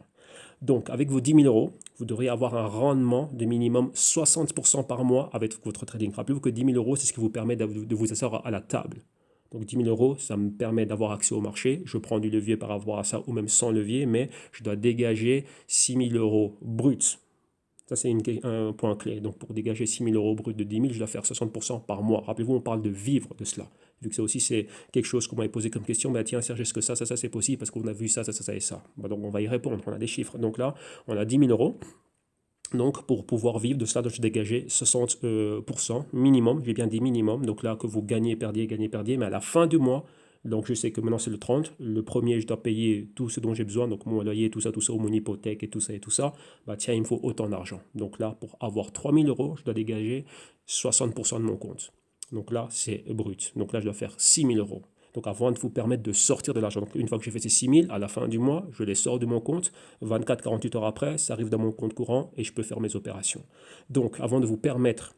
Donc, avec vos 10 000 euros, vous devriez avoir un rendement de minimum 60% par mois avec votre trading. Rappelez-vous que 10 000 euros, c'est ce qui vous permet de vous asseoir à la table. Donc 10 000 euros, ça me permet d'avoir accès au marché. Je prends du levier par rapport à ça, ou même sans levier, mais je dois dégager 6 000 euros bruts. Ça, c'est un point clé. Donc, pour dégager 6 000 euros bruts de 10 000, je dois faire 60% par mois. Rappelez-vous, on parle de vivre de cela. Vu que ça aussi, c'est quelque chose qu'on m'avait posé comme question. Bah, tiens, Serge, est-ce que ça, c'est possible parce qu'on a vu ça, ça et ça. Bah, donc, on va y répondre. On a des chiffres. Donc là, on a 10 000 euros. Donc, pour pouvoir vivre de cela, je dois dégager 60% minimum. J'ai bien dit minimum. Donc là, que vous gagnez, perdiez, mais à la fin du mois, Donc je sais que maintenant c'est le 30. Le premier, je dois payer tout ce dont j'ai besoin, donc mon loyer, tout ça, ou mon hypothèque et tout ça. Bah tiens, il me faut autant d'argent. Donc là, pour avoir 3000 euros, je dois dégager 60% de mon compte. Donc là, c'est brut. Donc là, je dois faire 6000 euros. Donc avant de vous permettre de sortir de l'argent. Donc une fois que j'ai fait ces 6000, à la fin du mois, je les sors de mon compte. 24-48 heures après, ça arrive dans mon compte courant et je peux faire mes opérations. Donc avant de vous permettre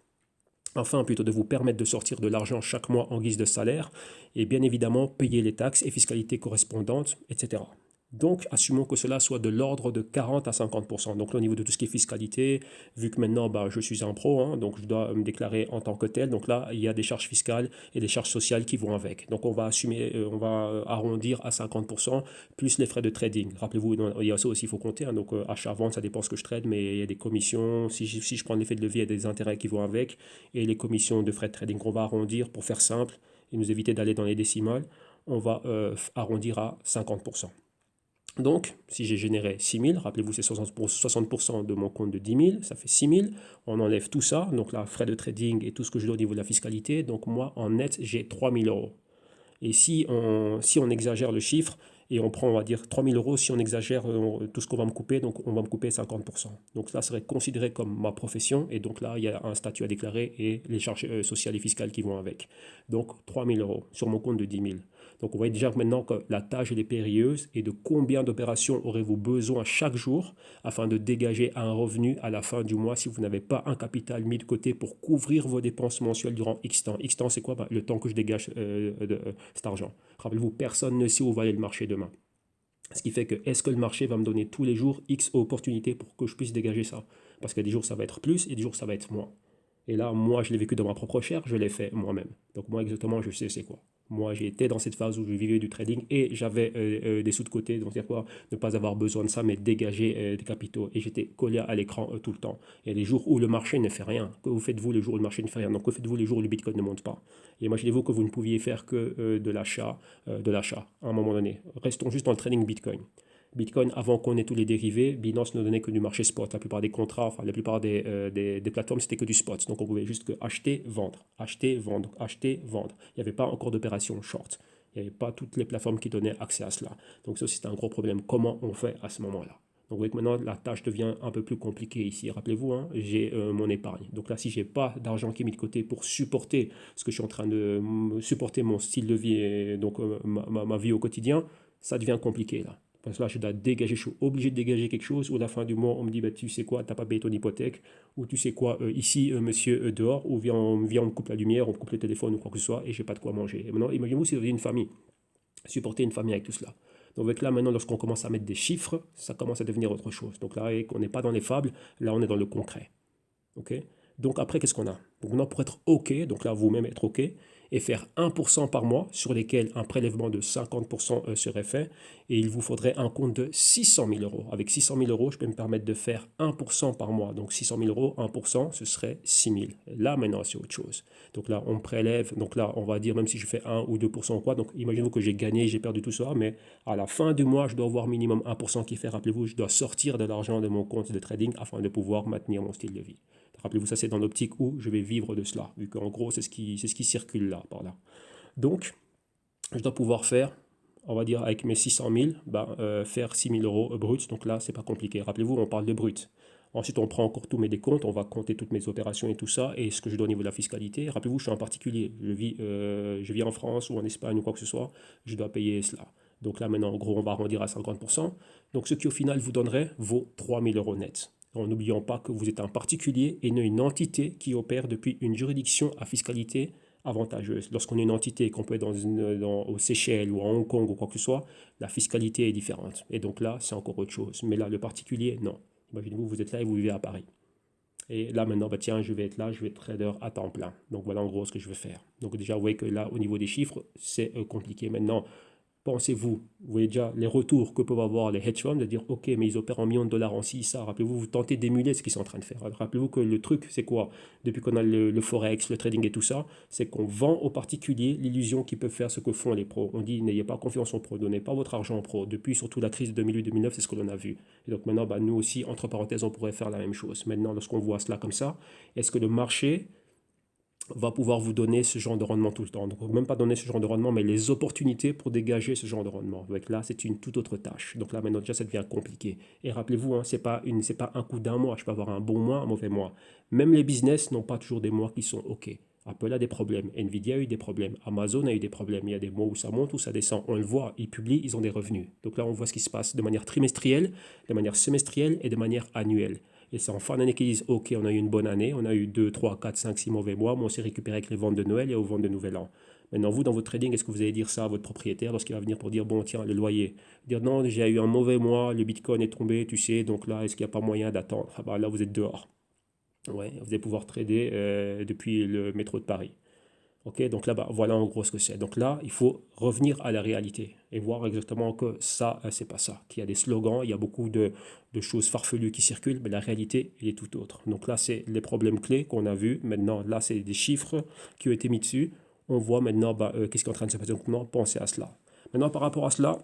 enfin plutôt de vous permettre de sortir de l'argent chaque mois en guise de salaire et bien évidemment payer les taxes et fiscalités correspondantes, etc. Donc, assumons que cela soit de l'ordre de 40 à 50%. Donc là, au niveau de tout ce qui est fiscalité, vu que maintenant, bah, je suis un pro, hein, donc je dois me déclarer en tant que tel. Donc là, il y a des charges fiscales et des charges sociales qui vont avec. Donc on va assumer, on va arrondir à 50%, plus les frais de trading. Rappelez-vous, il y a ça aussi, il faut compter. Hein, donc achat-vente, ça dépend ce que je trade, mais il y a des commissions. Si je prends l'effet de levier, il y a des intérêts qui vont avec. Et les commissions de frais de trading, on va arrondir pour faire simple et nous éviter d'aller dans les décimales. On va arrondir à 50%. Donc, si j'ai généré 6 000, rappelez-vous, c'est 60% de mon compte de 10 000, ça fait 6 000. On enlève tout ça, donc là, frais de trading et tout ce que je dois au niveau de la fiscalité. Donc, moi, en net, j'ai 3 000 euros. Et si on exagère le chiffre et on prend, on va dire, 3 000 euros, si on exagère tout ce qu'on va me couper, donc on va me couper 50%. Donc ça serait considéré comme ma profession. Et donc là, il y a un statut à déclarer et les charges sociales et fiscales qui vont avec. Donc 3 000 euros sur mon compte de 10 000. Donc on voit déjà maintenant que la tâche elle est périlleuse et de combien d'opérations aurez-vous besoin chaque jour afin de dégager un revenu à la fin du mois si vous n'avez pas un capital mis de côté pour couvrir vos dépenses mensuelles durant X temps. X temps, c'est quoi? Le temps que je dégage cet argent. Rappelez-vous, personne ne sait où va aller le marché demain. Ce qui fait que, est-ce que le marché va me donner tous les jours X opportunités pour que je puisse dégager ça? Parce que des jours, ça va être plus et des jours, ça va être moins. Et là, moi, je l'ai vécu dans ma propre chair, je l'ai fait moi-même. Donc moi, exactement, je sais c'est quoi. Moi, j'ai été dans cette phase où je vivais du trading et j'avais des sous de côté, donc c'est quoi, ne pas avoir besoin de ça, mais dégager des capitaux. Et j'étais collé à l'écran tout le temps. Il y a des jours où le marché ne fait rien. Que vous faites-vous le jour où le marché ne fait rien? Donc que faites-vous le jour où le Bitcoin ne monte pas? Et imaginez-vous que vous ne pouviez faire que de l'achat à un moment donné. Restons juste dans le trading Bitcoin. Bitcoin, avant qu'on ait tous les dérivés, Binance ne donnait que du marché spot. La plupart des contrats, enfin la plupart des plateformes, c'était que du spot. Donc on pouvait juste que acheter, vendre, acheter, vendre, acheter, vendre. Il n'y avait pas encore d'opération short. Il n'y avait pas toutes les plateformes qui donnaient accès à cela. Donc ça aussi, c'était un gros problème. Comment on fait à ce moment-là? Donc vous voyez que maintenant, la tâche devient un peu plus compliquée ici. Rappelez-vous, hein, j'ai mon épargne. Donc là, si je n'ai pas d'argent qui est mis de côté pour supporter ce que je suis en train de supporter mon style de vie et donc ma vie au quotidien, ça devient compliqué là. Parce que là, je dois dégager, je suis obligé de dégager quelque chose. Ou à la fin du mois, on me dit, bah, tu sais quoi, tu n'as pas payé ton hypothèque. Ou tu sais quoi, ici, monsieur, dehors. Ou viens, on me coupe la lumière, on me coupe le téléphone ou quoi que ce soit. Et j'ai pas de quoi manger. Et maintenant, imaginez-vous si vous avez une famille. Supporter une famille avec tout cela. Donc avec là, maintenant, lorsqu'on commence à mettre des chiffres, ça commence à devenir autre chose. Donc là, on n'est pas dans les fables, là, on est dans le concret. Ok. Donc après, qu'est-ce qu'on a? Donc maintenant, pour être OK, donc là, vous-même être OK, et faire 1% par mois, sur lesquels un prélèvement de 50% serait fait, et il vous faudrait un compte de 600 000 euros. Avec 600 000 euros, je peux me permettre de faire 1% par mois. Donc 600 000 euros, 1%, ce serait 6 000. Là, maintenant, c'est autre chose. Donc là, on prélève, donc là, on va dire, même si je fais 1 ou 2% ou quoi, donc imaginez-vous que j'ai gagné, j'ai perdu tout ça, mais à la fin du mois, je dois avoir minimum 1% qui fait, rappelez-vous, je dois sortir de l'argent de mon compte de trading afin de pouvoir maintenir mon style de vie. Rappelez-vous, ça c'est dans l'optique où je vais vivre de cela, vu qu'en gros c'est ce qui circule là, par là. Donc, je dois pouvoir faire, on va dire avec mes 600 000, faire 6 000 euros bruts, donc là c'est pas compliqué. Rappelez-vous, on parle de brut. Ensuite, on prend encore tous mes décomptes, on va compter toutes mes opérations et tout ça, et ce que je dois au niveau de la fiscalité. Rappelez-vous, je suis un particulier, je vis en France ou en Espagne ou quoi que ce soit, je dois payer cela. Donc là maintenant, en gros, on va arrondir à 50%. Donc ce qui au final vous donnerait vos 3 000 euros nets. En n'oubliant pas que vous êtes un particulier et non une entité qui opère depuis une juridiction à fiscalité avantageuse. Lorsqu'on est une entité et qu'on peut être aux Seychelles ou à Hong Kong ou quoi que ce soit, la fiscalité est différente. Et donc là, c'est encore autre chose. Mais là, le particulier, non. Imaginez-vous, vous êtes là et vous vivez à Paris. Et là, maintenant, bah, tiens, je vais être là, je vais être trader à temps plein. Donc voilà en gros ce que je vais faire. Donc déjà, vous voyez que là, au niveau des chiffres, c'est compliqué. Maintenant, pensez-vous, vous voyez déjà les retours que peuvent avoir les hedge funds, de dire ok, mais ils opèrent en millions de dollars en ci, ça. Rappelez-vous, vous tentez d'émuler ce qu'ils sont en train de faire. Rappelez-vous que le truc, c'est quoi? Depuis qu'on a le forex, le trading et tout ça, c'est qu'on vend aux particuliers l'illusion qu'ils peuvent faire ce que font les pros. On dit n'ayez pas confiance en pros, donnez pas votre argent en pros. Depuis surtout la crise de 2008-2009, c'est ce que l'on a vu. Et donc maintenant, bah, nous aussi, entre parenthèses, on pourrait faire la même chose. Maintenant, lorsqu'on voit cela comme ça, est-ce que le marché va pouvoir vous donner ce genre de rendement tout le temps. Donc, même pas donner ce genre de rendement, mais les opportunités pour dégager ce genre de rendement. Donc là, c'est une toute autre tâche. Donc là, maintenant, déjà, ça devient compliqué. Et rappelez-vous, hein, c'est pas un coup d'un mois. Je peux avoir un bon mois, un mauvais mois. Même les business n'ont pas toujours des mois qui sont OK. Apple a des problèmes, Nvidia a eu des problèmes, Amazon a eu des problèmes. Il y a des mois où ça monte, où ça descend. On le voit, ils publient, ils ont des revenus. Donc là, on voit ce qui se passe de manière trimestrielle, de manière semestrielle et de manière annuelle. Et c'est en fin d'année qu'ils disent, OK, on a eu une bonne année, on a eu 2, 3, 4, 5, 6 mauvais mois, mais on s'est récupéré avec les ventes de Noël et aux ventes de Nouvel An. Maintenant, vous, dans votre trading, est-ce que vous allez dire ça à votre propriétaire lorsqu'il va venir pour dire, bon, tiens, le loyer? Dire, non, j'ai eu un mauvais mois, le Bitcoin est tombé, tu sais, donc là, est-ce qu'il n'y a pas moyen d'attendre? Ah bah là, vous êtes dehors. Ouais, vous allez pouvoir trader depuis le métro de Paris. Ok, donc là, bah, voilà en gros ce que c'est. Donc là, il faut revenir à la réalité et voir exactement que ça, c'est pas ça. Qu'il y a des slogans, il y a beaucoup de choses farfelues qui circulent, mais la réalité, elle est tout autre. Donc là, c'est les problèmes clés qu'on a vus. Maintenant, là, c'est des chiffres qui ont été mis dessus. On voit maintenant bah, qu'est-ce qui est en train de se passer. Donc maintenant, pensez à cela. Maintenant, par rapport à cela,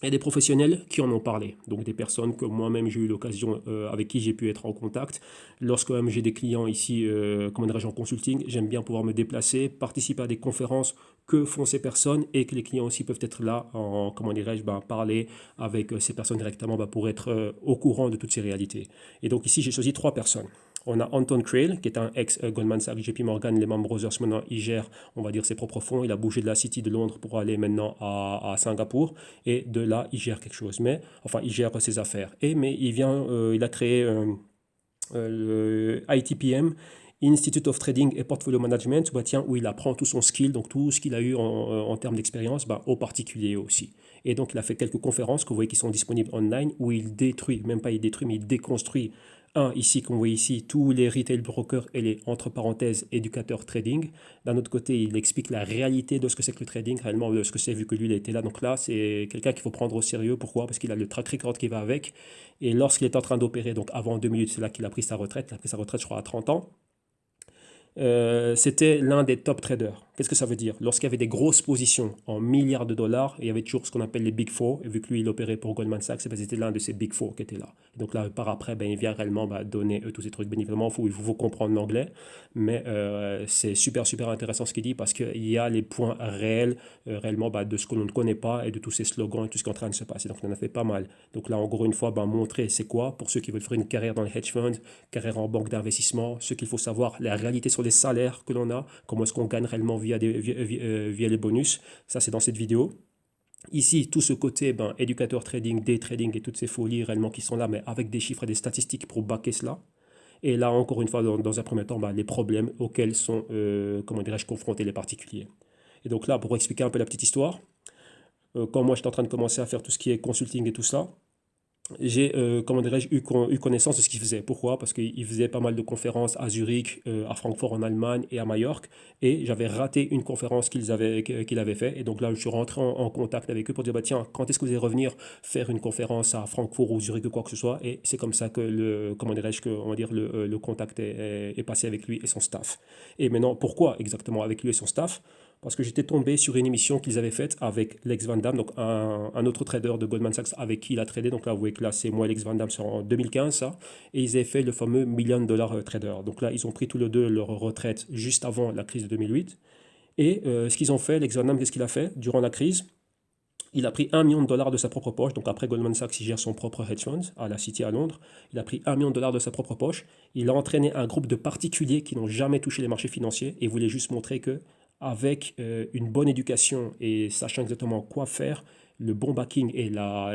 il y a des professionnels qui en ont parlé, donc des personnes que moi-même j'ai eu l'occasion, avec qui j'ai pu être en contact. Lorsque même j'ai des clients ici, comment dirais-je, en consulting, j'aime bien pouvoir me déplacer, participer à des conférences que font ces personnes et que les clients aussi peuvent être là en, comment dirais-je, ben, parler avec ces personnes directement ben, pour être au courant de toutes ces réalités. Et donc ici j'ai choisi trois personnes. On a Anton Kreil, qui est un ex-Goldman Sachs, JP Morgan, Lehman Brothers. Maintenant, il gère, on va dire, ses propres fonds. Il a bougé de la City de Londres pour aller maintenant à Singapour. Et de là, il gère quelque chose. Mais, enfin, il gère ses affaires. Mais il a créé le ITPM, Institute of Trading et Portfolio Management, bah, tiens, où il apprend tout son skill, donc tout ce qu'il a eu en termes d'expérience, bah, aux particuliers aussi. Et donc, il a fait quelques conférences que vous voyez qui sont disponibles online, où il détruit, même pas il détruit, mais il déconstruit. Un, ici, qu'on voit ici, tous les retail brokers et les, entre parenthèses, éducateurs trading. D'un autre côté, il explique la réalité de ce que c'est que le trading, réellement de ce que c'est, vu que lui, il a été là. Donc là, c'est quelqu'un qu'il faut prendre au sérieux. Pourquoi? Parce qu'il a le track record qui va avec. Et lorsqu'il est en train d'opérer, donc avant 2008, c'est là qu'il a pris sa retraite. Il a pris sa retraite, je crois, à 30 ans. C'était l'un des top traders. Qu'est-ce que ça veut dire? Lorsqu'il y avait des grosses positions en milliards de dollars, il y avait toujours ce qu'on appelle les Big Four. Et vu que lui, il opérait pour Goldman Sachs, c'était l'un de ces Big Four qui était là. Et donc là, par après, ben, il vient réellement donner tous ces trucs. Bien évidemment, il faut comprendre l'anglais. Mais c'est super, super intéressant ce qu'il dit parce qu'il y a les points réels, réellement, de ce que l'on ne connaît pas et de tous ces slogans et tout ce qui est en train de se passer. Donc, on en a fait pas mal. Donc là, en gros, une fois, montrer c'est quoi pour ceux qui veulent faire une carrière dans les hedge funds, carrière en banque d'investissement, ce qu'il faut savoir, la réalité sur les salaires que l'on a, comment est-ce qu'on gagne réellement via les bonus. Ça, c'est dans cette vidéo. Ici, tout ce côté éducateur trading, day trading et toutes ces folies réellement qui sont là, mais avec des chiffres et des statistiques pour backer cela. Et là, encore une fois, dans un premier temps, les problèmes auxquels sont, comment dirais-je, confrontés les particuliers. Et donc là, pour expliquer un peu la petite histoire, quand moi j'étais en train de commencer à faire tout ce qui est consulting et tout ça, j'ai, comment dirais-je, eu connaissance de ce qu'il faisait. Pourquoi? Parce qu'il faisait pas mal de conférences à Zurich, à Francfort en Allemagne et à Majorque. Et j'avais raté une conférence qu'il avait fait. Et donc là, je suis rentré en contact avec eux pour dire, bah, tiens, quand est-ce que vous allez revenir faire une conférence à Francfort ou Zurich ou quoi que ce soit? Et c'est comme ça que comment dirais-je, on va dire, le contact est passé avec lui et son staff. Et maintenant, pourquoi exactement avec lui et son staff? Parce que j'étais tombé sur une émission qu'ils avaient faite avec Lex Van Damme, donc un autre trader de Goldman Sachs avec qui il a tradé. Donc là, vous voyez que là, c'est moi, Lex Van Damme, c'est en 2015, ça. Et ils avaient fait le fameux million dollar trader. Donc là, ils ont pris tous les deux leur retraite juste avant la crise de 2008. Et ce qu'ils ont fait, Lex Van Damme, qu'est-ce qu'il a fait durant la crise? Il a pris 1 million de dollars de sa propre poche. Donc après Goldman Sachs, il gère son propre hedge fund à la City à Londres. Il a pris 1 million de dollars de sa propre poche. Il a entraîné un groupe de particuliers qui n'ont jamais touché les marchés financiers et voulait juste montrer que avec une bonne éducation et sachant exactement quoi faire, le bon backing et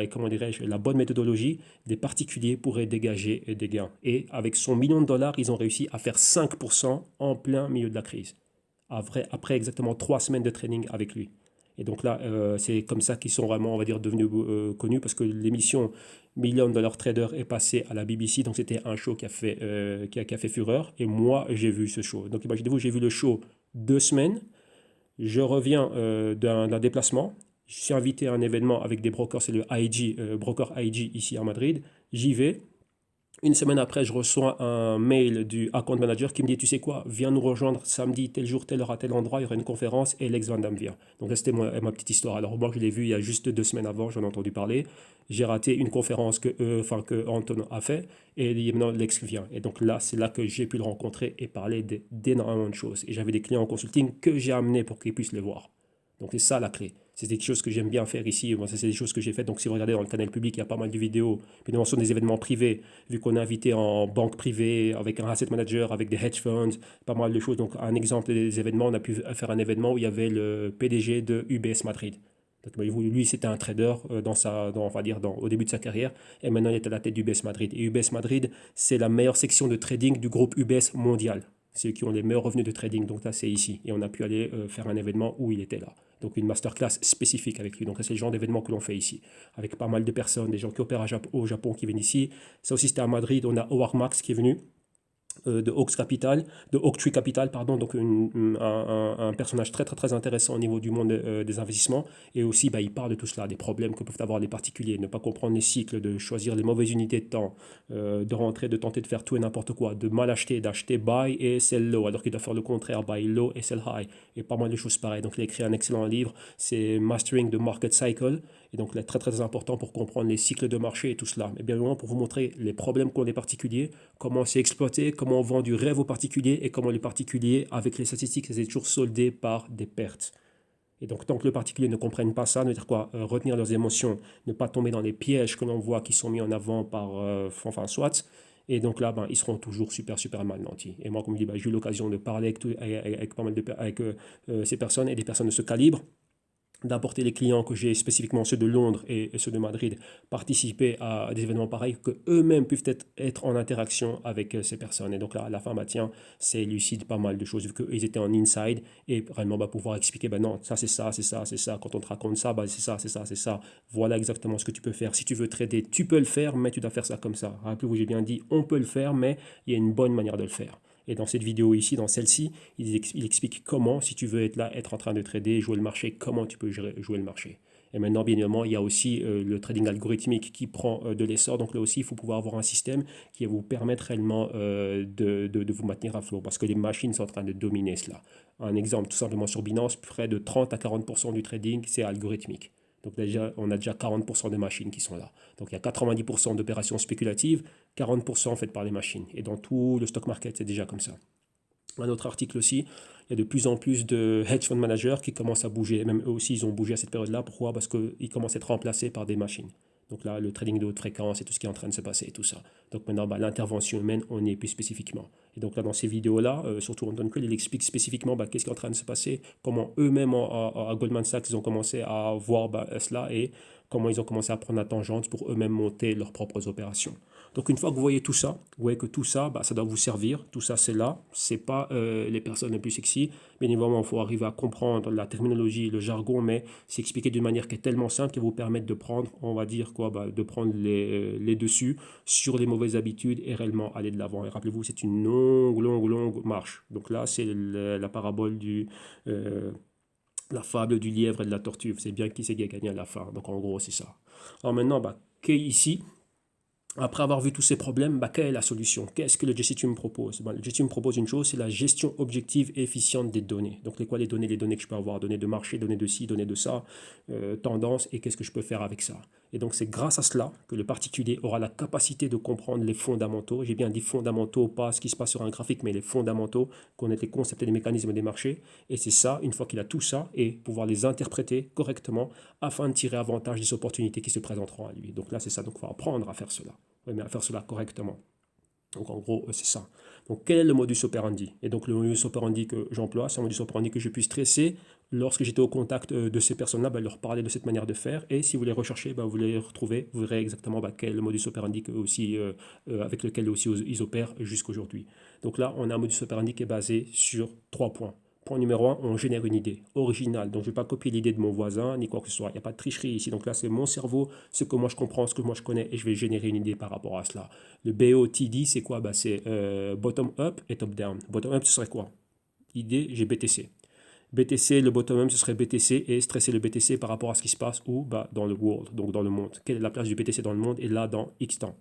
comment dirais-je, la bonne méthodologie, des particuliers pourraient dégager des gains. Et avec son 1 million de dollars, ils ont réussi à faire 5% en plein milieu de la crise. Après exactement 3 semaines de training avec lui. Et donc là, c'est comme ça qu'ils sont vraiment, on va dire, devenus connus parce que l'émission Million Dollar Trader est passée à la BBC. Donc c'était un show qui a fait fureur. Et moi, j'ai vu ce show. Donc imaginez-vous, j'ai vu le show 2 semaines. Je reviens d'un déplacement. Je suis invité à un événement avec des brokers, c'est le IG, broker IG ici à Madrid. J'y vais. Une semaine après, je reçois un mail du account manager qui me dit, tu sais quoi, viens nous rejoindre samedi, tel jour, telle heure, à tel endroit, il y aura une conférence et Lex Van Damme vient. Donc là, c'était ma petite histoire. Alors moi, je l'ai vu il y a juste 2 semaines avant, j'en ai entendu parler. J'ai raté une conférence que Anton a fait et maintenant Lex vient. Et donc là, c'est là que j'ai pu le rencontrer et parler d'énormément de choses. Et j'avais des clients en consulting que j'ai amenés pour qu'ils puissent les voir. Donc c'est ça la clé. C'est des choses que j'aime bien faire ici. Moi, ça, c'est des choses que j'ai faites. Donc si vous regardez dans le canal public, il y a pas mal de vidéos. Puis nous, sur des événements privés, vu qu'on est invité en banque privée, avec un asset manager, avec des hedge funds, pas mal de choses. Donc un exemple des événements, on a pu faire un événement où il y avait le PDG de UBS Madrid. Donc, lui, c'était un trader on va dire au début de sa carrière, et maintenant il est à la tête d'UBS Madrid. Et UBS Madrid, c'est la meilleure section de trading du groupe UBS mondial. C'est eux qui ont les meilleurs revenus de trading, donc là c'est ici. Et on a pu aller faire un événement où il était là. Donc une masterclass spécifique avec lui. Donc c'est le genre d'événement que l'on fait ici, avec pas mal de personnes, des gens qui opèrent au Japon qui viennent ici. Ça aussi c'était à Madrid, on a Howard Marks qui est venu de Oak Tree Capital, pardon, donc un personnage très très très intéressant au niveau du monde des investissements. Et aussi, bah, il parle de tout cela, des problèmes que peuvent avoir les particuliers, ne pas comprendre les cycles, de choisir les mauvaises unités de temps, de rentrer, de tenter de faire tout et n'importe quoi, de mal acheter, d'acheter buy et sell low, alors qu'il doit faire le contraire, buy low et sell high, et pas mal de choses pareilles. Donc il a écrit un excellent livre, c'est Mastering the Market Cycle, et donc là, très très important pour comprendre les cycles de marché et tout cela. Mais bien loin pour vous montrer les problèmes qu'ont les particuliers, comment c'est exploité, comment on vend du rêve aux particuliers et comment les particuliers, avec les statistiques, c'est toujours soldé par des pertes. Et donc, tant que le particulier ne comprenne pas ça, dire quoi, retenir leurs émotions, ne pas tomber dans les pièges que l'on voit qui sont mis en avant par, enfin, soit. Et donc là, ben, ils seront toujours super, super mal nantis. Et moi, comme je dis, ben, j'ai eu l'occasion de parler avec pas mal avec ces personnes et des personnes de ce calibre, d'apporter les clients que j'ai, spécifiquement ceux de Londres et ceux de Madrid, participer à des événements pareils, que eux-mêmes peuvent être en interaction avec ces personnes. Et donc là, à la fin, bah, tiens, c'est lucide pas mal de choses, vu qu'ils étaient en inside, et vraiment bah, pouvoir expliquer, bah, non, ça c'est ça, c'est ça, c'est ça, quand on te raconte ça, bah, c'est ça, c'est ça, c'est ça, voilà exactement ce que tu peux faire. Si tu veux trader, tu peux le faire, mais tu dois faire ça comme ça. Rappelez-vous, j'ai bien dit, on peut le faire, mais il y a une bonne manière de le faire. Et dans cette vidéo ici, dans celle-ci, il explique comment, si tu veux être là, être en train de trader, jouer le marché, comment tu peux jouer le marché. Et maintenant, bien évidemment, il y a aussi le trading algorithmique qui prend de l'essor. Donc là aussi, il faut pouvoir avoir un système qui va vous permettre réellement de vous maintenir à flot, parce que les machines sont en train de dominer cela. Un exemple, tout simplement sur Binance, près de 30 à 40% du trading, c'est algorithmique. Donc déjà, on a déjà 40% de machines qui sont là. Donc il y a 90% d'opérations spéculatives, 40% faites par les machines. Et dans tout le stock market, c'est déjà comme ça. Un autre article aussi, il y a de plus en plus de hedge fund managers qui commencent à bouger. Même eux aussi, ils ont bougé à cette période-là. Pourquoi? Parce qu'ils commencent à être remplacés par des machines. Donc là, le trading de haute fréquence et tout ce qui est en train de se passer et tout ça. Donc maintenant, bah, l'intervention humaine, on y est plus spécifiquement. Et donc là, dans ces vidéos-là, surtout Anton Cole, il explique spécifiquement bah, qu'est-ce qui est en train de se passer, comment eux-mêmes à Goldman Sachs, ils ont commencé à voir bah, cela et comment ils ont commencé à prendre la tangente pour eux-mêmes monter leurs propres opérations. Donc une fois que vous voyez tout ça, vous voyez que tout ça, bah, ça doit vous servir. Tout ça, c'est là. C'est pas les personnes les plus sexy. Bien évidemment, il faut arriver à comprendre la terminologie, le jargon, mais c'est expliqué d'une manière qui est tellement simple qui va vous permettre de prendre, on va dire quoi, bah, de prendre les dessus sur les mauvaises habitudes et réellement aller de l'avant. Et rappelez-vous, c'est une longue, longue, longue marche. Donc là, c'est la parabole la fable du lièvre et de la tortue. C'est bien qui c'est qui a gagné à la fin. Donc en gros, c'est ça. Alors maintenant, bah, ici, après avoir vu tous ces problèmes, bah, quelle est la solution? Qu'est-ce que le GCT me propose? Bah, le GCT me propose une chose, c'est la gestion objective et efficiente des données. Donc, les données? Les données que je peux avoir, données de marché, données de ci, données de ça, tendance, et qu'est-ce que je peux faire avec ça? Et donc, c'est grâce à cela que le particulier aura la capacité de comprendre les fondamentaux. J'ai bien dit fondamentaux, pas ce qui se passe sur un graphique, mais les fondamentaux, connaître les concepts et les mécanismes des marchés. Et c'est ça, une fois qu'il a tout ça, et pouvoir les interpréter correctement afin de tirer avantage des opportunités qui se présenteront à lui. Donc là, c'est ça. Donc, il faut apprendre à faire cela. Oui, mais à faire cela correctement. Donc en gros, c'est ça. Donc quel est le modus operandi? Et donc le modus operandi que j'emploie, c'est un modus operandi que je puisse stresser lorsque j'étais au contact de ces personnes-là, bah, leur parler de cette manière de faire. Et si vous les recherchez, bah, vous les retrouvez, vous verrez exactement bah, quel est le modus operandi que aussi, avec lequel aussi ils opèrent jusqu'aujourd'hui. Donc là, on a un modus operandi qui est basé sur 3 points. Point numéro un, on génère une idée originale. Donc, je ne vais pas copier l'idée de mon voisin ni quoi que ce soit. Il n'y a pas de tricherie ici. Donc là, c'est mon cerveau, ce que moi je comprends, ce que moi je connais, et je vais générer une idée par rapport à cela. Le BOTD, c'est quoi? Bah, c'est bottom-up et top-down. Bottom-up, ce serait quoi? Idée, j'ai BTC. BTC, le bottom-up, ce serait BTC et stresser le BTC par rapport à ce qui se passe où? Bah, dans le world, donc dans le monde. Quelle est la place du BTC dans le monde? Et là, dans X temps.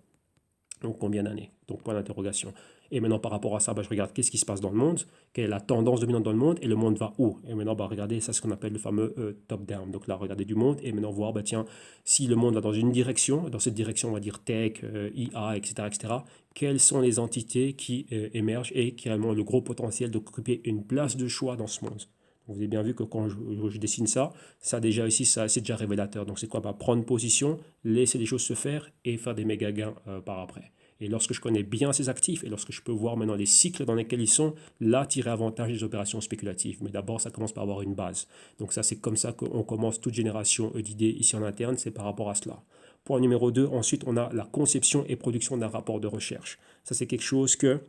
Donc combien d'années? Donc point d'interrogation. Et maintenant par rapport à ça, je regarde qu'est-ce qui se passe dans le monde, quelle est la tendance dominante dans le monde et le monde va où? Et maintenant regardez, ça c'est ce qu'on appelle le fameux top-down. Donc là, regardez du monde et maintenant voir, tiens, si le monde va dans une direction, dans cette direction on va dire tech, IA, etc., etc., quelles sont les entités qui émergent et qui ont vraiment le gros potentiel d'occuper une place de choix dans ce monde. Vous avez bien vu que quand je dessine ça, ça déjà ici, ça, c'est déjà révélateur. Donc c'est quoi? Prendre position, laisser les choses se faire et faire des méga gains par après. Et lorsque je connais bien ces actifs et lorsque je peux voir maintenant les cycles dans lesquels ils sont, là, tirer avantage des opérations spéculatives. Mais d'abord, ça commence par avoir une base. Donc ça, c'est comme ça qu'on commence toute génération d'idées ici en interne, c'est par rapport à cela. Point numéro 2, ensuite, on a la conception et production d'un rapport de recherche. Ça, c'est quelque chose que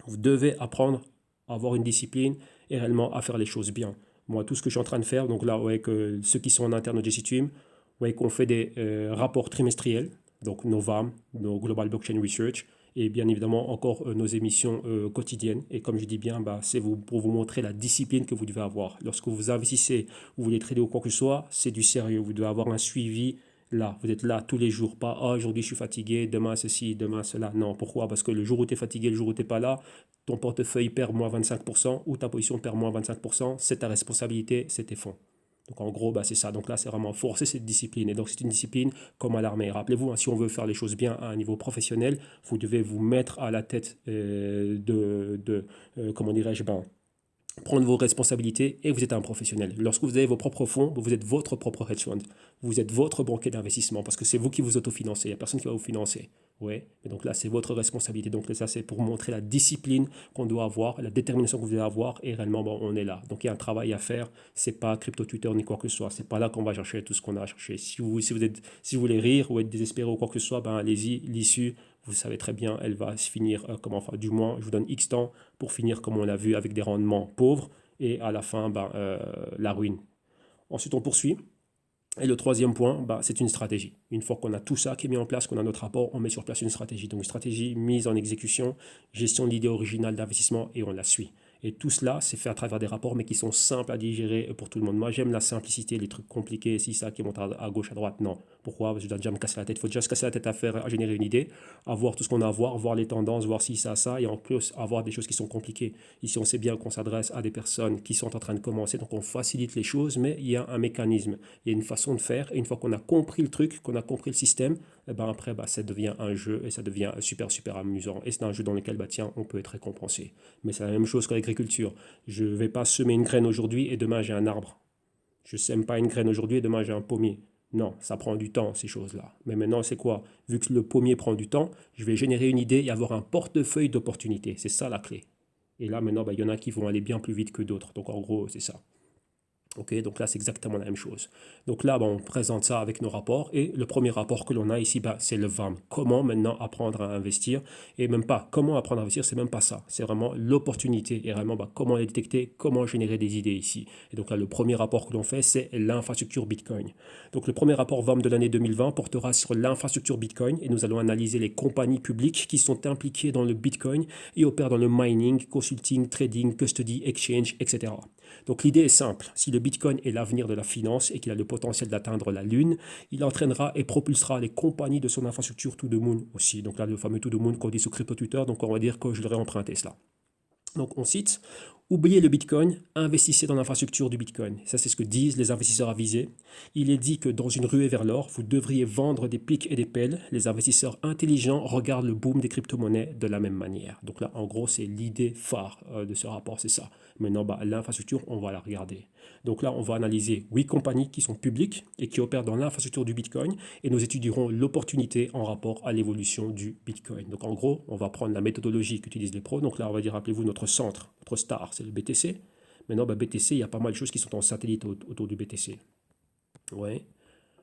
vous devez apprendre à avoir une discipline et réellement à faire les choses bien. Moi, tout ce que je suis en train de faire, donc là, avec ceux qui sont en interne au JCTUM, qu'on fait des rapports trimestriels, donc nos VAM, nos Global Blockchain Research, et bien évidemment encore nos émissions quotidiennes. Et comme je dis bien, c'est pour vous montrer la discipline que vous devez avoir. Lorsque vous investissez, vous voulez trader ou quoi que ce soit, c'est du sérieux. Vous devez avoir un suivi là. Vous êtes là tous les jours. Pas aujourd'hui je suis fatigué, demain ceci, demain cela. Non, pourquoi? Parce que le jour où tu es fatigué, le jour où tu n'es pas là, ton portefeuille perd moins 25% ou ta position perd moins 25%. C'est ta responsabilité, c'est tes fonds. Donc en gros, c'est ça. Donc là, c'est vraiment forcer cette discipline. Et donc c'est une discipline comme à l'armée. Rappelez-vous, hein, si on veut faire les choses bien à un niveau professionnel, vous devez vous mettre à la tête comment dirais-je, prendre vos responsabilités et vous êtes un professionnel. Lorsque vous avez vos propres fonds, vous êtes votre propre hedge fund. Vous êtes votre banquier d'investissement parce que c'est vous qui vous autofinancez. Il n'y a personne qui va vous financer. Ouais. Et donc là, c'est votre responsabilité. Donc ça, c'est pour montrer la discipline qu'on doit avoir, la détermination que vous devez avoir et réellement, on est là. Donc il y a un travail à faire. C'est pas crypto Twitter ni quoi que ce soit. C'est pas là qu'on va chercher tout ce qu'on a à chercher. Si vous voulez rire ou être désespéré ou quoi que ce soit, allez-y. L'issue, vous savez très bien, elle va se finir du moins, je vous donne X temps pour finir comme on l'a vu avec des rendements pauvres et à la fin, la ruine. Ensuite, on poursuit. Et le troisième point, c'est une stratégie. Une fois qu'on a tout ça qui est mis en place, qu'on a notre rapport, on met sur place une stratégie. Donc une stratégie mise en exécution, gestion de l'idée originale d'investissement et on la suit. Et tout cela, c'est fait à travers des rapports, mais qui sont simples à digérer pour tout le monde. Moi, j'aime la simplicité, les trucs compliqués, si ça, qui montent à gauche, à droite. Non. Pourquoi? Parce que je dois déjà me casser la tête. Il faut déjà se casser la tête à générer une idée, à voir tout ce qu'on a à voir les tendances, voir si ça, et en plus, avoir des choses qui sont compliquées. Ici, on sait bien qu'on s'adresse à des personnes qui sont en train de commencer, donc on facilite les choses, mais il y a un mécanisme, il y a une façon de faire. Et une fois qu'on a compris le truc, qu'on a compris le système, après, ça devient un jeu et ça devient super, super amusant. Et c'est un jeu dans lequel, on peut être récompensé. Mais c'est la même chose qu'en agriculture. Je ne vais pas semer une graine aujourd'hui et demain j'ai un arbre. Je ne sème pas une graine aujourd'hui et demain j'ai un pommier. Non, ça prend du temps, ces choses-là. Mais maintenant, c'est quoi? Vu que le pommier prend du temps, je vais générer une idée et avoir un portefeuille d'opportunités. C'est ça la clé. Et là, maintenant, il y en a qui vont aller bien plus vite que d'autres. Donc, en gros, c'est ça. Ok, donc là, c'est exactement la même chose. Donc là, on présente ça avec nos rapports. Et le premier rapport que l'on a ici, c'est le VAM. Comment maintenant apprendre à investir? Et même pas comment apprendre à investir, c'est même pas ça. C'est vraiment l'opportunité. Et vraiment, comment les détecter, comment générer des idées ici. Et donc là, le premier rapport que l'on fait, c'est l'infrastructure Bitcoin. Donc le premier rapport VAM de l'année 2020 portera sur l'infrastructure Bitcoin. Et nous allons analyser les compagnies publiques qui sont impliquées dans le Bitcoin et opèrent dans le mining, consulting, trading, custody, exchange, etc. Donc l'idée est simple. Si le Bitcoin est l'avenir de la finance et qu'il a le potentiel d'atteindre la Lune, il entraînera et propulsera les compagnies de son infrastructure To The Moon aussi. Donc là, le fameux To The Moon qu'on dit sur Crypto Twitter, donc on va dire que je l'aurais emprunté cela. Donc on cite, oubliez le Bitcoin, investissez dans l'infrastructure du Bitcoin. Ça, c'est ce que disent les investisseurs avisés. Il est dit que dans une ruée vers l'or, vous devriez vendre des pics et des pelles. Les investisseurs intelligents regardent le boom des crypto-monnaies de la même manière. Donc là, en gros, c'est l'idée phare de ce rapport, c'est ça. Maintenant, l'infrastructure, on va la regarder. Donc là, on va analyser 8 compagnies qui sont publiques et qui opèrent dans l'infrastructure du Bitcoin et nous étudierons l'opportunité en rapport à l'évolution du Bitcoin. Donc en gros, on va prendre la méthodologie qu'utilisent les pros. Donc là, on va dire, rappelez-vous, notre centre, notre star, c'est le BTC. Maintenant, BTC, il y a pas mal de choses qui sont en satellite autour du BTC. Ouais.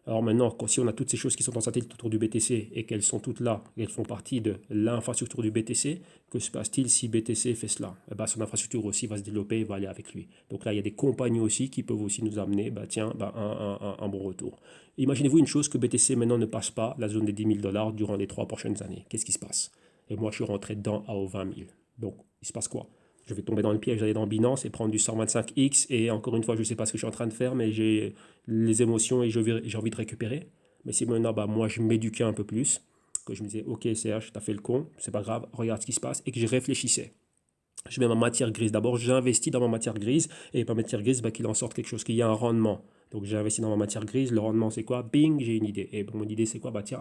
Alors maintenant, si on a toutes ces choses qui sont en satellite autour du BTC et qu'elles sont toutes là, et elles font partie de l'infrastructure du BTC, que se passe-t-il si BTC fait cela? Son infrastructure aussi va se développer et va aller avec lui. Donc là, il y a des compagnies aussi qui peuvent aussi nous amener un bon retour. Imaginez-vous une chose que BTC maintenant ne passe pas la zone des 10 000 dollars durant les 3 prochaines années. Qu'est-ce qui se passe? Et moi, je suis rentré dedans à 20 000. Donc, il se passe quoi? Je vais tomber dans le piège d'aller dans Binance et prendre du 125X. Et encore une fois, je ne sais pas ce que je suis en train de faire, mais j'ai les émotions et j'ai envie de récupérer. Mais si maintenant, moi, je m'éduquais un peu plus que je me disais, ok Serge, t'as fait le con, c'est pas grave, regarde ce qui se passe, et que je réfléchissais. Je mets ma matière grise. D'abord, j'investis dans ma matière grise et ma matière grise, bah, qu'il en sorte quelque chose, qu'il y a un rendement. Donc, j'ai investi dans ma matière grise. Le rendement, c'est quoi? Bing, j'ai une idée. Et mon idée, c'est quoi? Bah, tiens,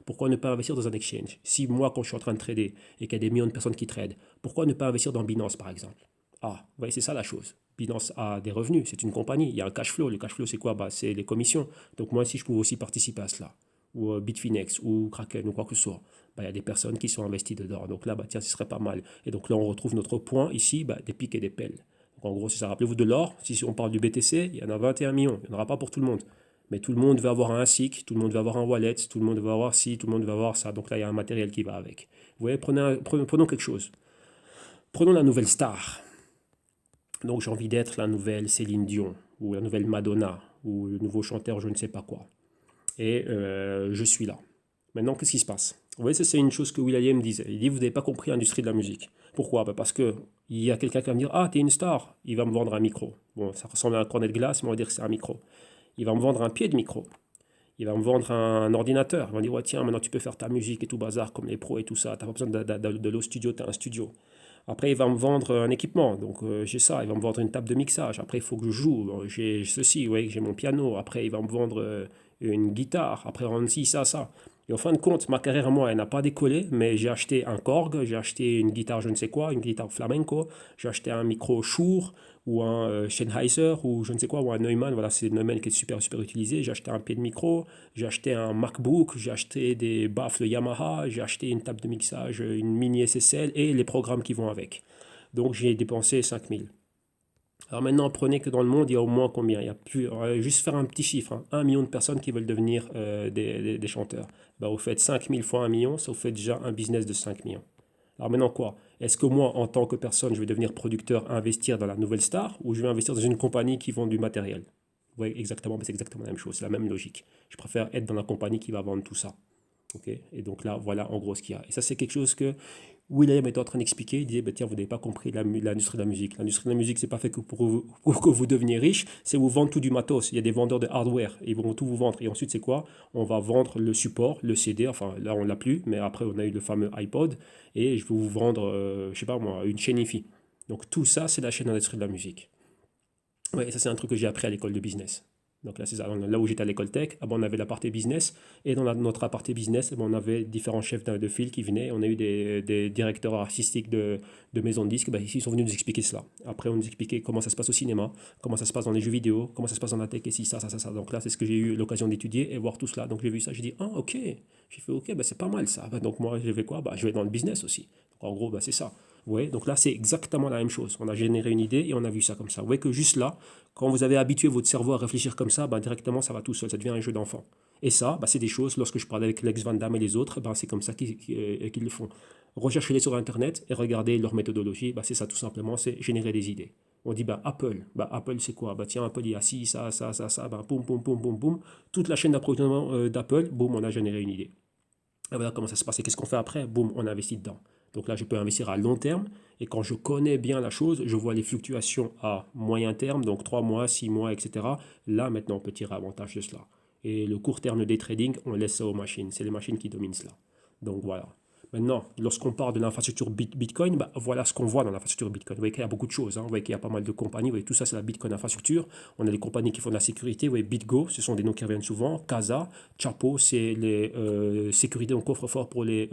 pourquoi ne pas investir dans un exchange? Si moi, quand je suis en train de trader et qu'il y a des millions de personnes qui tradent, pourquoi ne pas investir dans Binance, par exemple? Ah, vous voyez, c'est ça la chose. Binance a des revenus, c'est une compagnie, il y a un cash flow. Le cash flow, c'est quoi? Bah, c'est les commissions. Donc, moi, si je pouvais aussi participer à cela, ou Bitfinex, ou Kraken, ou quoi que ce soit, bah, il y a des personnes qui sont investies dedans. Donc là, bah, tiens, ce serait pas mal. Et donc là, on retrouve notre point ici, bah, des pics et des pelles. Donc en gros, c'est ça. Rappelez-vous de l'or, si on parle du BTC, il y en a 21 millions. Il n'y en aura pas pour tout le monde. Mais tout le monde veut avoir un SIC, tout le monde veut avoir un wallet, tout le monde veut avoir ci, tout le monde veut avoir ça. Donc là, il y a un matériel qui va avec. Vous voyez, prenons quelque chose. Prenons la nouvelle star. Donc j'ai envie d'être la nouvelle Céline Dion, ou la nouvelle Madonna, ou le nouveau chanteur je ne sais pas quoi. Et je suis là. Maintenant, qu'est-ce qui se passe? Vous voyez, ça c'est une chose que Will.i.am disait. Il dit, vous n'avez pas compris l'industrie de la musique. Pourquoi? Bah, parce que il y a quelqu'un qui va me dire, ah, t'es une star. Il va me vendre un micro. Bon, ça ressemble à un cornet de glace, mais on va dire que c'est un micro. Il va me vendre un pied de micro. Il va me vendre un ordinateur. Il va me dire, ouais, tiens, maintenant tu peux faire ta musique et tout bazar comme les pros et tout ça. Tu n'as pas besoin de l'eau studio, tu as un studio. Après, il va me vendre un équipement. Donc, j'ai ça. Il va me vendre une table de mixage. Après, il faut que je joue. J'ai ceci, ouais, j'ai mon piano. Après, il va me vendre une guitare. Après, on ci, ça. Et en fin de compte, ma carrière, moi, elle n'a pas décollé, mais j'ai acheté un Korg, j'ai acheté une guitare je ne sais quoi, une guitare flamenco, j'ai acheté un micro Shure ou un Sennheiser ou je ne sais quoi, ou un Neumann, voilà, c'est Neumann qui est super, super utilisé. J'ai acheté un pied de micro, j'ai acheté un MacBook, j'ai acheté des baffles Yamaha, j'ai acheté une table de mixage, une mini SSL et les programmes qui vont avec. Donc j'ai dépensé 5000. Alors maintenant, prenez que dans le monde, il y a au moins combien? Il y a plus, on va juste faire un petit chiffre, hein, 1 million de personnes qui veulent devenir des chanteurs. Bah, vous faites 5000 fois 1 million, ça vous fait déjà un business de 5 millions. Alors maintenant quoi? Est-ce que moi, en tant que personne, je vais devenir producteur, investir dans la nouvelle star, ou je vais investir dans une compagnie qui vend du matériel? Oui, exactement, c'est exactement la même chose, c'est la même logique. Je préfère être dans la compagnie qui va vendre tout ça. Ok. Et donc là, voilà en gros ce qu'il y a. Et ça, c'est quelque chose que Will.i.am était en train d'expliquer. Il disait, bah, tiens, vous n'avez pas compris l'industrie de la musique. L'industrie de la musique, c'est pas fait que pour que vous deveniez riche, c'est vous vendre tout du matos. Il y a des vendeurs de hardware, ils vont tout vous vendre. Et ensuite, c'est quoi? On va vendre le support, le CD, enfin là, on l'a plus, mais après, on a eu le fameux iPod, et je vais vous vendre, je sais pas moi, une chaîne IFI. Donc tout ça, c'est la chaîne d'industrie de la musique. Ouais, ça c'est un truc que j'ai appris à l'école de business. Donc là, c'est ça. Là où j'étais à l'école tech, ah ben, on avait la partie business. Et dans notre partie business, eh ben, on avait différents chefs de file qui venaient. On a eu des directeurs artistiques de maisons de disques. Ben, ici, ils sont venus nous expliquer cela. Après, on nous expliquait comment ça se passe au cinéma, comment ça se passe dans les jeux vidéo, comment ça se passe dans la tech, et si, ça. Donc là, c'est ce que j'ai eu l'occasion d'étudier et voir tout cela. Donc j'ai vu ça, j'ai dit, ah, ok. J'ai fait, ok, ben, c'est pas mal ça. Ben, donc moi, j'ai fait quoi? Ben, je vais dans le business aussi. Donc en gros, ben, c'est ça. Vous voyez, donc là, c'est exactement la même chose. On a généré une idée et on a vu ça comme ça. Vous voyez que juste là, quand vous avez habitué votre cerveau à réfléchir comme ça, bah, directement, ça va tout seul. Ça devient un jeu d'enfant. Et ça, bah, c'est des choses, lorsque je parlais avec Lex Van Damme et les autres, bah, c'est comme ça qu'ils le font. Recherchez-les sur Internet et regardez leur méthodologie. Bah, c'est ça tout simplement, c'est générer des idées. On dit bah, Apple. Bah, Apple, c'est quoi? Bah, tiens, Apple, il y a ci, ça. Bah, boum, boum, boum, boum, boum. Toute la chaîne d'approvisionnement d'Apple, boum, on a généré une idée. Et voilà comment ça se passe. Et qu'est-ce qu'on fait après? Boum, on investit dedans. Donc là, je peux investir à long terme. Et quand je connais bien la chose, je vois les fluctuations à moyen terme, donc 3 mois, 6 mois, etc. Là, maintenant, on peut tirer avantage de cela. Et le court terme des trading, on laisse ça aux machines. C'est les machines qui dominent cela. Donc voilà. Maintenant, lorsqu'on parle de l'infrastructure Bitcoin, bah, voilà ce qu'on voit dans l'infrastructure Bitcoin. Vous voyez qu'il y a beaucoup de choses. Vous voyez qu'il y a pas mal de compagnies. Vous voyez, tout ça, c'est la Bitcoin infrastructure. On a des compagnies qui font de la sécurité. Vous voyez, BitGo, ce sont des noms qui reviennent souvent. Casa, Chapo, c'est les sécurités en coffre-fort pour les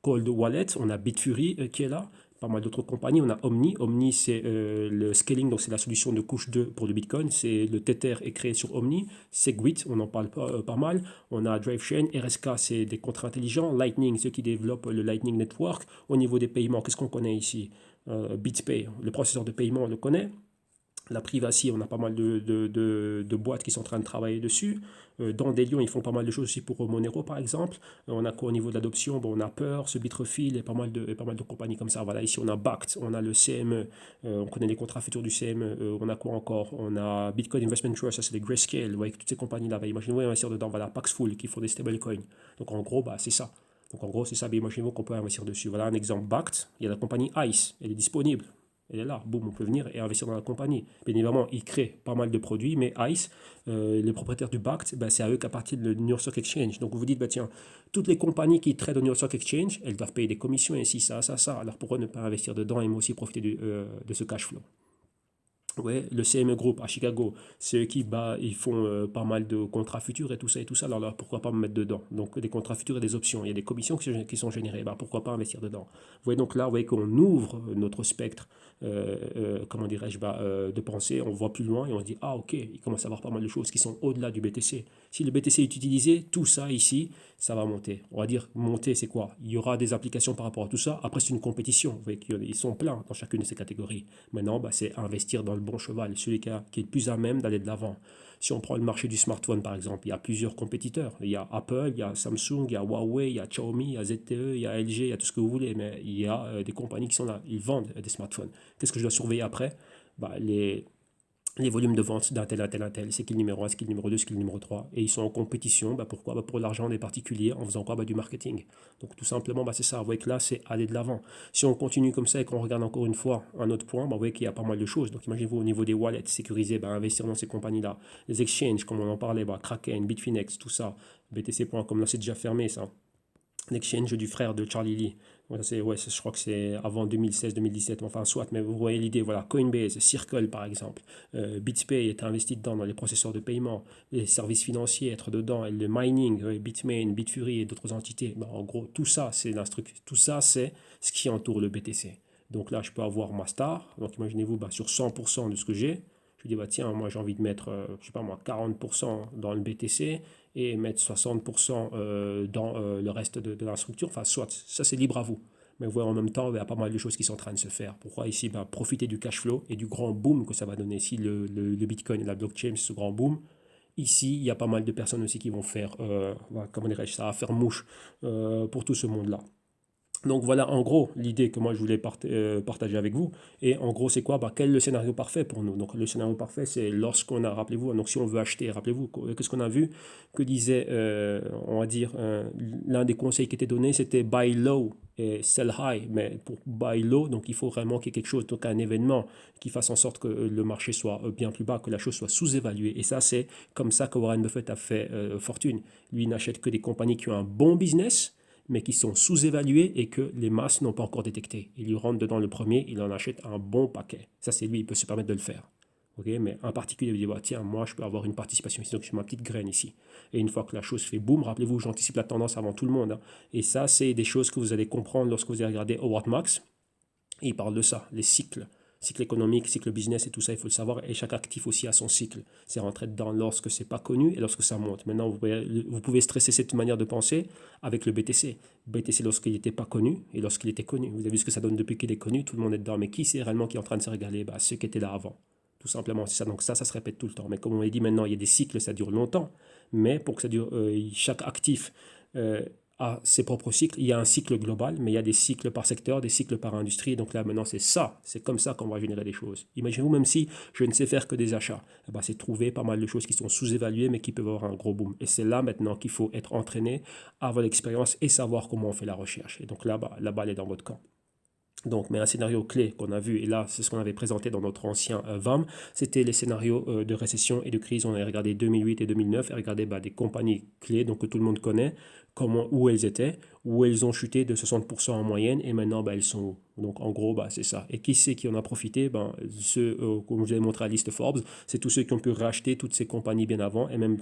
cold wallets. On a Bitfury qui est là. Pas mal d'autres compagnies. On a Omni. Omni, c'est le scaling, donc c'est la solution de couche 2 pour le Bitcoin. C'est le Tether est créé sur Omni. Segwit, on en parle pas mal. On a DriveChain. RSK, c'est des contrats intelligents. Lightning, ceux qui développent le Lightning Network. Au niveau des paiements, qu'est-ce qu'on connaît ici? BitPay, le processeur de paiement, on le connaît. La privacy, on a pas mal de boîtes qui sont en train de travailler dessus. Dans Delion, ils font pas mal de choses aussi pour Monero, par exemple. On a quoi au niveau de l'adoption? Bon, on a Peur, ce Bitrefill et pas mal de compagnies comme ça. Voilà, ici, on a Bakkt, on a le CME, on connaît les contrats futurs du CME. On a quoi encore? On a Bitcoin Investment Trust, ça c'est les Grayscale. Vous voyez, toutes ces compagnies-là, bah, imaginez-vous investir dedans. Voilà, Paxful qui font des stablecoins. Donc en gros, bah, c'est ça. Donc en gros, c'est ça, imaginez-vous qu'on peut investir dessus. Voilà un exemple Bakkt. Il y a la compagnie ICE, elle est disponible. Elle est là, boum, on peut venir et investir dans la compagnie. Bien évidemment, ils créent pas mal de produits, mais ICE, les propriétaires du BACT, ben, c'est à eux qu'appartient le New York Stock Exchange. Donc vous vous dites, ben, tiens, toutes les compagnies qui traitent au New York Stock Exchange, elles doivent payer des commissions, ainsi, ça. Alors pourquoi ne pas investir dedans et moi aussi profiter de ce cash flow? Ouais, le CME Group à Chicago, c'est eux qui bah, ils font pas mal de contrats futurs et tout ça et tout ça. Alors là, pourquoi pas me mettre dedans? Donc des contrats futurs et des options. Il y a des commissions qui sont générées. Bah, pourquoi pas investir dedans? Vous voyez donc là, vous voyez qu'on ouvre notre spectre, comment dirais-je, bah, de pensée. On voit plus loin et on se dit ah ok, il commence à y avoir pas mal de choses qui sont au-delà du BTC. Si le BTC est utilisé, tout ça ici, ça va monter. On va dire monter, c'est quoi? Il y aura des applications par rapport à tout ça. Après, c'est une compétition. Vous voyez qu'ils sont pleins dans chacune de ces catégories. Maintenant, bah, c'est investir dans le bon cheval, celui qui est le plus à même d'aller de l'avant. Si on prend le marché du smartphone, par exemple, il y a plusieurs compétiteurs. Il y a Apple, il y a Samsung, il y a Huawei, il y a Xiaomi, il y a ZTE, il y a LG, il y a tout ce que vous voulez. Mais il y a des compagnies qui sont là. Ils vendent des smartphones. Qu'est-ce que je dois surveiller après? Bah, les volumes de vente d'un tel, un tel, un tel, c'est qui le numéro 1, c'est qui le numéro 2, c'est qui le numéro 3. Et ils sont en compétition, bah pourquoi? Bah pour l'argent des particuliers, en faisant quoi? Bah du marketing. Donc tout simplement, bah c'est ça, vous voyez que là, c'est aller de l'avant. Si on continue comme ça et qu'on regarde encore une fois un autre point, bah vous voyez qu'il y a pas mal de choses. Donc imaginez-vous au niveau des wallets sécurisés, bah investir dans ces compagnies-là. Les exchanges, comme on en parlait, bah Kraken, Bitfinex, tout ça. BTC.com, là c'est déjà fermé ça. L'exchange du frère de Charlie Lee. Ouais, je crois que c'est avant 2016-2017, enfin soit, mais vous voyez l'idée, voilà, Coinbase, Circle par exemple, BitPay est investi dedans dans les processeurs de paiement, les services financiers, être dedans, et le mining, Bitmain, Bitfury et d'autres entités. Ben, en gros, tout ça, c'est l'instruction, tout ça, c'est ce qui entoure le BTC. Donc là, je peux avoir ma star, donc imaginez-vous, ben, sur 100% de ce que j'ai, je dis, bah, tiens, moi j'ai envie de mettre, je sais pas moi, 40% dans le BTC et mettre 60% dans le reste de la structure. Enfin, soit, ça c'est libre à vous. Mais vous voyez, en même temps, il y a pas mal de choses qui sont en train de se faire. Pourquoi ici bah, profiter du cash flow et du grand boom que ça va donner. Si le Bitcoin et la blockchain, c'est ce grand boom, ici, il y a pas mal de personnes aussi qui vont faire, comment dirais-je, ça va faire mouche pour tout ce monde-là. Donc voilà en gros l'idée que moi je voulais partager avec vous. Et en gros c'est quoi? Bah, quel est le scénario parfait pour nous? Donc le scénario parfait c'est lorsqu'on a, rappelez-vous, donc si on veut acheter, rappelez-vous, qu'est-ce qu'on a vu? Que disait, on va dire, l'un des conseils qui était donné c'était buy low et sell high. Mais pour buy low, donc il faut vraiment qu'il y ait quelque chose, donc un événement qui fasse en sorte que le marché soit bien plus bas, que la chose soit sous-évaluée. Et ça c'est comme ça que Warren Buffett a fait fortune. Lui il n'achète que des compagnies qui ont un bon business mais qui sont sous-évalués et que les masses n'ont pas encore détecté. Il lui rentre dedans le premier, il en achète un bon paquet. Ça, c'est lui, il peut se permettre de le faire. Okay, mais un particulier il dit bah, tiens, moi je peux avoir une participation ici, donc j'ai ma petite graine ici. Et une fois que la chose fait boum, rappelez-vous, j'anticipe la tendance avant tout le monde. Hein. Et ça, c'est des choses que vous allez comprendre lorsque vous allez regarder Howard Marks. Et il parle de ça, les cycles. Cycle économique, cycle business et tout ça, il faut le savoir. Et chaque actif aussi a son cycle. C'est rentrer dedans lorsque c'est pas connu et lorsque ça monte. Maintenant, vous pouvez stresser cette manière de penser avec le BTC. BTC lorsqu'il n'était pas connu et lorsqu'il était connu. Vous avez vu ce que ça donne depuis qu'il est connu, tout le monde est dedans. Mais qui c'est réellement qui est en train de se régaler? Bah, ceux qui étaient là avant. Tout simplement, c'est ça. Donc ça se répète tout le temps. Mais comme on l'a dit maintenant, il y a des cycles, ça dure longtemps. Mais pour que ça dure, chaque actif a ses propres cycles. Il y a un cycle global, mais il y a des cycles par secteur, des cycles par industrie. Donc là, maintenant, c'est ça. C'est comme ça qu'on va générer des choses. Imaginez-vous, même si je ne sais faire que des achats, eh ben, c'est trouver pas mal de choses qui sont sous-évaluées, mais qui peuvent avoir un gros boom. Et c'est là maintenant qu'il faut être entraîné, avoir l'expérience et savoir comment on fait la recherche. Et donc là, bah, la balle est dans votre camp. Donc, mais un scénario clé qu'on a vu, et là, c'est ce qu'on avait présenté dans notre ancien VAM, c'était les scénarios de récession et de crise. On avait regardé 2008 et 2009 et regardé bah, des compagnies clés donc, que tout le monde connaît, où elles étaient, où elles ont chuté de 60% en moyenne et maintenant bah, elles sont où. Donc en gros, bah, c'est ça. Et qui c'est qui en a profité? Ben, ceux, comme je vous avais montré à la liste Forbes, c'est tous ceux qui ont pu racheter toutes ces compagnies bien avant et même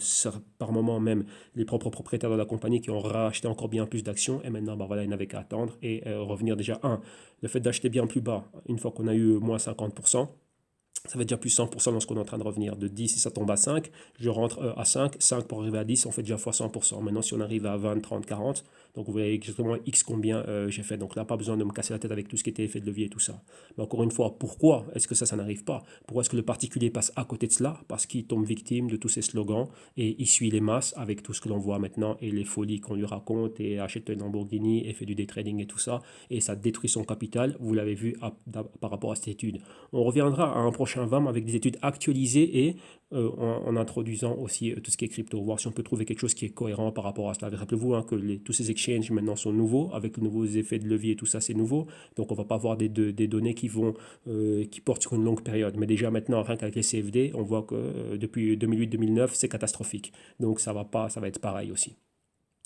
par moment même les propres propriétaires de la compagnie qui ont racheté encore bien plus d'actions et maintenant bah, voilà, ils n'avaient qu'à attendre et revenir déjà le fait d'acheter bien plus bas, une fois qu'on a eu moins 50%, ça fait déjà plus 100% lorsqu'on est en train de revenir. De 10, si ça tombe à 5, je rentre à 5. 5 pour arriver à 10, on fait déjà fois 100%. Maintenant, si on arrive à 20, 30, 40, donc vous voyez exactement X combien j'ai fait. Donc là, pas besoin de me casser la tête avec tout ce qui était effet de levier et tout ça. Mais encore une fois, pourquoi est-ce que ça n'arrive pas? Pourquoi est-ce que le particulier passe à côté de cela? Parce qu'il tombe victime de tous ces slogans et il suit les masses avec tout ce que l'on voit maintenant et les folies qu'on lui raconte et achète une Lamborghini et fait du day trading et tout ça. Et ça détruit son capital. Vous l'avez vu par rapport à cette étude. On reviendra à un prochain prochain VAM avec des études actualisées et en introduisant aussi tout ce qui est crypto, voir si on peut trouver quelque chose qui est cohérent par rapport à cela. Rappelez-vous que tous ces exchanges maintenant sont nouveaux, avec de nouveaux effets de levier et tout ça, c'est nouveau. Donc on ne va pas avoir des données qui portent sur une longue période. Mais déjà maintenant, rien qu'avec les CFD, on voit que depuis 2008-2009, c'est catastrophique. Donc ça va être pareil aussi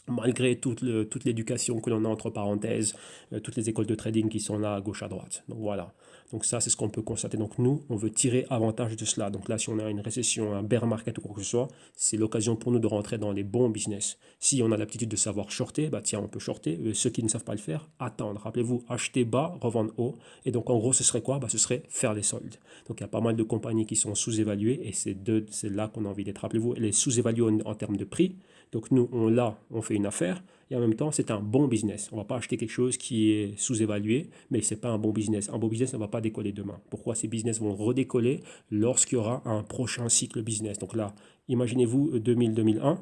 malgré toute l'éducation que l'on a entre parenthèses, toutes les écoles de trading qui sont là à gauche à droite. Donc voilà. Donc ça, c'est ce qu'on peut constater. Donc nous, on veut tirer avantage de cela. Donc là, si on a une récession, un bear market ou quoi que ce soit, c'est l'occasion pour nous de rentrer dans les bons business. Si on a l'aptitude de savoir shorter, bah tiens, on peut shorter. Ceux qui ne savent pas le faire, attendre. Rappelez-vous, acheter bas, revendre haut. Et donc en gros, ce serait quoi? Bah, ce serait faire les soldes. Donc il y a pas mal de compagnies qui sont sous-évaluées et c'est là qu'on a envie d'être. Rappelez-vous, elle est sous-évaluée en termes de prix. Donc nous, on fait une affaire et en même temps, c'est un bon business. On ne va pas acheter quelque chose qui est sous-évalué, mais ce n'est pas un bon business. Un bon business ne va pas décoller demain. Pourquoi ces business vont redécoller lorsqu'il y aura un prochain cycle business? Donc là, imaginez-vous 2000-2001,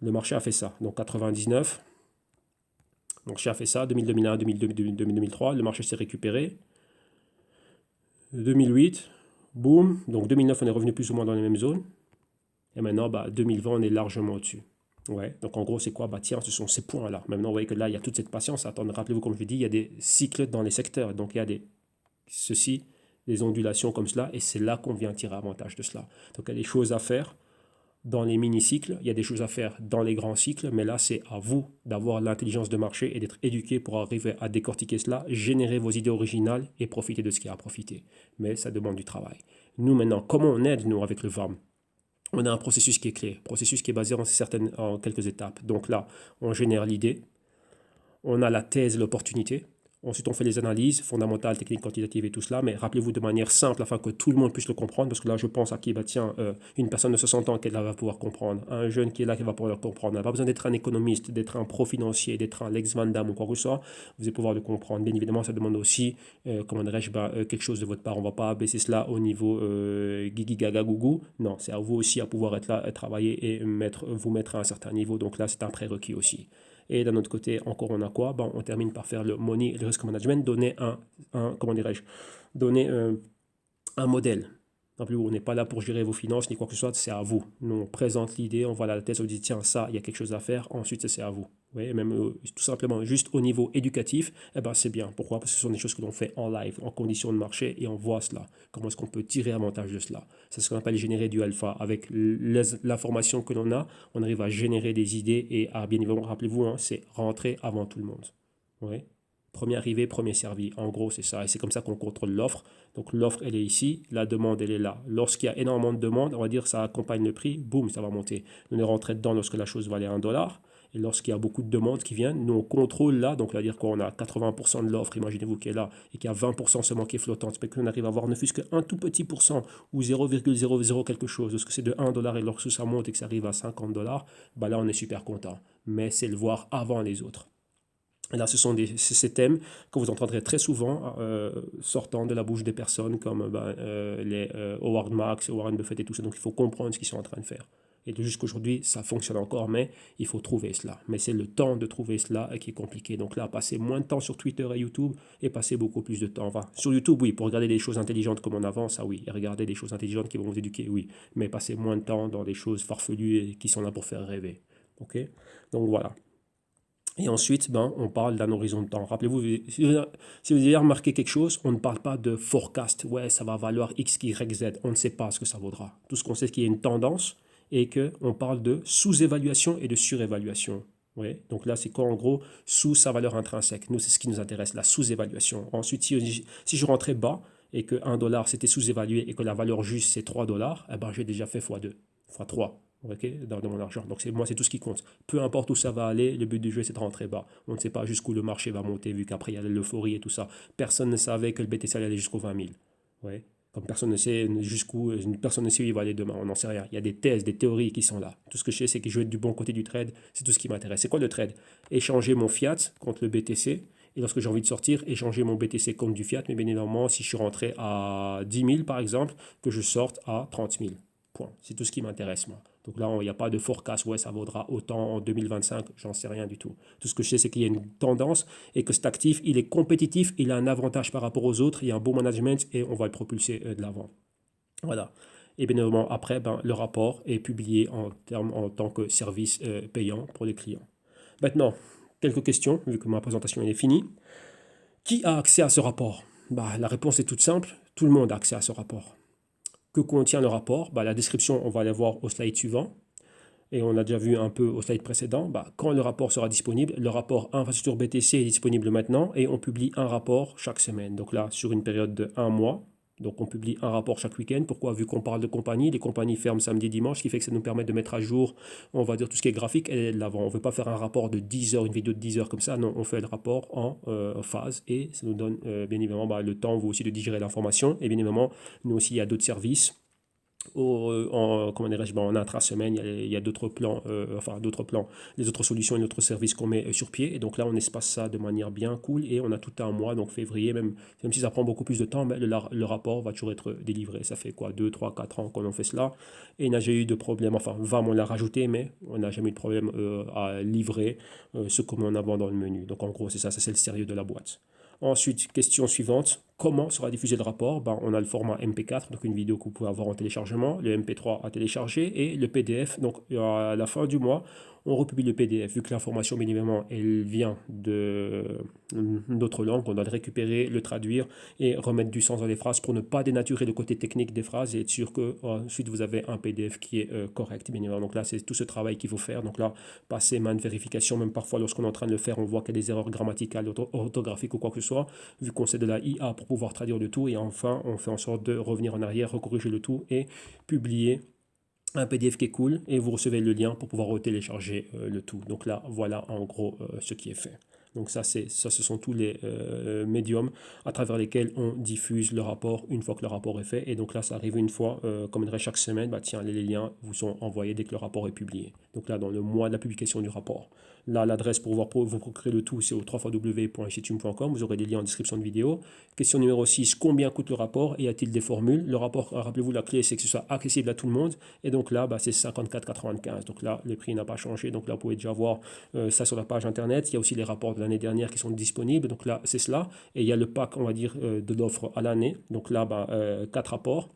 le marché a fait ça. Donc 99, le marché a fait ça. 2000-2001, 2002-2003, le marché s'est récupéré. 2008, boum. Donc 2009, on est revenu plus ou moins dans les mêmes zones. Et maintenant, 2020, on est largement au-dessus. Ouais, donc en gros, c'est quoi? Tiens, ce sont ces points-là. Maintenant, vous voyez que là, il y a toute cette patience. Attendez, rappelez-vous, comme je l'ai dit, il y a des cycles dans les secteurs. Donc, il y a des ondulations comme cela, et c'est là qu'on vient tirer avantage de cela. Donc, il y a des choses à faire dans les mini-cycles, il y a des choses à faire dans les grands cycles, mais là, c'est à vous d'avoir l'intelligence de marché et d'être éduqué pour arriver à décortiquer cela, générer vos idées originales et profiter de ce qui a à profiter. Mais ça demande du travail. Nous, maintenant, comment on aide, nous, avec le VAM? On a un processus qui est clé, processus qui est basé en quelques étapes. Donc là, on génère l'idée, on a la thèse, l'opportunité. Ensuite, on fait les analyses fondamentales, techniques, quantitatives et tout cela, mais rappelez-vous de manière simple afin que tout le monde puisse le comprendre, parce que là, je pense à qui, tiens, une personne de 60 ans qui va pouvoir comprendre, un jeune qui est là qui va pouvoir le comprendre. On n'a pas besoin d'être un économiste, d'être un pro financier, d'être un Lex Van Damme ou quoi que ce soit, vous allez pouvoir le comprendre. Bien évidemment, ça demande aussi, comment dirais-je, quelque chose de votre part. On ne va pas baisser cela au niveau gigi gaga gougou. Non, c'est à vous aussi à pouvoir être là, travailler et vous mettre à un certain niveau. Donc là, c'est un prérequis aussi. Et d'un autre côté, encore on a quoi? On termine par faire le money, le risk management, donner comment dirais-je, donner un modèle. On n'est pas là pour gérer vos finances ni quoi que ce soit, c'est à vous. Nous, on présente l'idée, on voit la thèse, on dit tiens, ça, il y a quelque chose à faire, ensuite c'est à vous. Oui, même tout simplement juste au niveau éducatif, c'est bien. Pourquoi? Parce que ce sont des choses que l'on fait en live, en conditions de marché et on voit cela. Comment est-ce qu'on peut tirer avantage de cela? C'est ce qu'on appelle générer du alpha. Avec l'information que l'on a, on arrive à générer des idées et bien évidemment, rappelez-vous, c'est rentrer avant tout le monde. Oui. Premier arrivé, premier servi. En gros, c'est ça. Et c'est comme ça qu'on contrôle l'offre. Donc l'offre, elle est ici, la demande, elle est là. Lorsqu'il y a énormément de demandes, on va dire ça accompagne le prix, boum, ça va monter. Nous, on est rentré dedans lorsque la chose valait $1. Et lorsqu'il y a beaucoup de demandes qui viennent, nous, on contrôle là. Donc, c'est-à-dire qu'on a 80% de l'offre, imaginez-vous, qui est là, et qu'il y a 20% seulement qui est flottante. Mais qu'on arrive à avoir ne fût-ce qu'un tout petit pourcent ou 0,00 quelque chose. Lorsque c'est de $1 et lorsque ça monte et que ça arrive à $50, là, on est super content. Mais c'est le voir avant les autres. Et là, ce sont ces thèmes que vous entendrez très souvent sortant de la bouche des personnes comme les Howard Marks, Warren Buffett et tout ça. Donc, il faut comprendre ce qu'ils sont en train de faire. Et jusqu'aujourd'hui, ça fonctionne encore, mais il faut trouver cela. Mais c'est le temps de trouver cela qui est compliqué. Donc là, passer moins de temps sur Twitter et YouTube et passer beaucoup plus de temps. Enfin, sur YouTube, oui, pour regarder des choses intelligentes comme on avance, ça oui. Et regarder des choses intelligentes qui vont vous éduquer, oui. Mais passer moins de temps dans des choses farfelues et qui sont là pour faire rêver. OK? Donc voilà. Et ensuite, on parle d'un horizon de temps. Rappelez-vous, si vous avez remarqué quelque chose, on ne parle pas de forecast. Ouais, ça va valoir X, Y, Z. On ne sait pas ce que ça vaudra. Tout ce qu'on sait, c'est qu'il y a une tendance et qu'on parle de sous-évaluation et de surévaluation. Ouais. Donc là, c'est quoi en gros? Sous sa valeur intrinsèque. Nous, c'est ce qui nous intéresse, la sous-évaluation. Ensuite, si je rentrais bas et que $1 c'était sous-évalué et que la valeur juste c'est $3, j'ai déjà fait x2, x3. Okay, dans mon argent. Donc moi, c'est tout ce qui compte. Peu importe où ça va aller, le but du jeu, c'est de rentrer bas. On ne sait pas jusqu'où le marché va monter, vu qu'après, il y a l'euphorie et tout ça. Personne ne savait que le BTC allait aller jusqu'aux 20 000. Ouais. Comme personne ne sait personne ne sait où il va aller demain. On n'en sait rien. Il y a des thèses, des théories qui sont là. Tout ce que je sais, c'est que je vais être du bon côté du trade. C'est tout ce qui m'intéresse. C'est quoi le trade? Échanger mon fiat contre le BTC. Et lorsque j'ai envie de sortir, échanger mon BTC contre du fiat. Mais bien évidemment, si je suis rentré à 10 000, par exemple, que je sorte à 30 000. Point. C'est tout ce qui m'intéresse, moi. Donc là, il n'y a pas de forecast, ouais, ça vaudra autant en 2025, j'en sais rien du tout. Tout ce que je sais, c'est qu'il y a une tendance et que cet actif, il est compétitif, il a un avantage par rapport aux autres, il y a un bon management et on va le propulser de l'avant. Voilà. Et bien évidemment, après, le rapport est publié en tant que service payant pour les clients. Maintenant, quelques questions, vu que ma présentation est finie. Qui a accès à ce rapport? La réponse est toute simple, tout le monde a accès à ce rapport. Que contient le rapport? La description, on va aller voir au slide suivant. Et on a déjà vu un peu au slide précédent, quand le rapport sera disponible, le rapport infrastructure BTC est disponible maintenant et on publie un rapport chaque semaine. Donc là, sur une période de 1 mois, donc on publie un rapport chaque week-end. Pourquoi? Vu qu'on parle de compagnie, les compagnies ferment samedi, dimanche, ce qui fait que ça nous permet de mettre à jour, on va dire, tout ce qui est graphique et de l'avant. On ne veut pas faire un rapport de 10 heures, une vidéo de 10 heures comme ça, non, on fait le rapport en phase et ça nous donne bien évidemment le temps, vous aussi, de digérer l'information. Et bien évidemment, nous aussi, il y a d'autres services comment dirais-je, en intra-semaine, il y a d'autres plans, les autres solutions et d'autres services qu'on met sur pied. Et donc là, on espace ça de manière bien cool et on a tout un mois, donc février, même si ça prend beaucoup plus de temps, mais le rapport va toujours être délivré. Ça fait quoi, 2, 3, 4 ans qu'on en fait cela et il n'a jamais eu de problème. Enfin, VAM, on l'a rajouté, mais on n'a jamais eu de problème à livrer ce qu'on met en avant dans le menu. Donc en gros, c'est ça, c'est le sérieux de la boîte. Ensuite, question suivante, comment sera diffusé le rapport? On a le format MP4, donc une vidéo que vous pouvez avoir en téléchargement, le MP3 à télécharger et le PDF. Donc à la fin du mois, on republie le PDF. Vu que l'information, bien évidemment, elle vient d'autres langues, on doit le récupérer, le traduire et remettre du sens dans les phrases pour ne pas dénaturer le côté technique des phrases et être sûr que ensuite vous avez un PDF qui est correct, bien évidemment. Donc là, c'est tout ce travail qu'il faut faire. Donc là, passer main de vérification, même parfois lorsqu'on est en train de le faire, on voit qu'il y a des erreurs grammaticales, orthographiques ou quoi que ce soit, vu qu'on sait de la IA pour pouvoir traduire le tout. Et enfin, on fait en sorte de revenir en arrière, recorriger le tout et publier un PDF qui est cool et vous recevez le lien pour pouvoir télécharger le tout. Donc là, voilà en gros ce qui est fait. Donc ça, ce sont tous les médiums à travers lesquels on diffuse le rapport une fois que le rapport est fait. Et donc là, ça arrive une fois, comme dirait chaque semaine, tiens, les liens vous sont envoyés dès que le rapport est publié. Donc là, dans le mois de la publication du rapport. Là, l'adresse pour vous procurer le tout, c'est au www.institume.com. Vous aurez des liens en description de vidéo. Question numéro 6, combien coûte le rapport et y a-t-il des formules? Le rapport, rappelez-vous, la clé, c'est que ce soit accessible à tout le monde. Et donc là, c'est 54,95. Donc là, le prix n'a pas changé. Donc là, vous pouvez déjà voir ça sur la page internet. Il y a aussi les rapports de l'année dernière qui sont disponibles. Donc là, c'est cela. Et il y a le pack, on va dire, de l'offre à l'année. Donc là, 4 rapports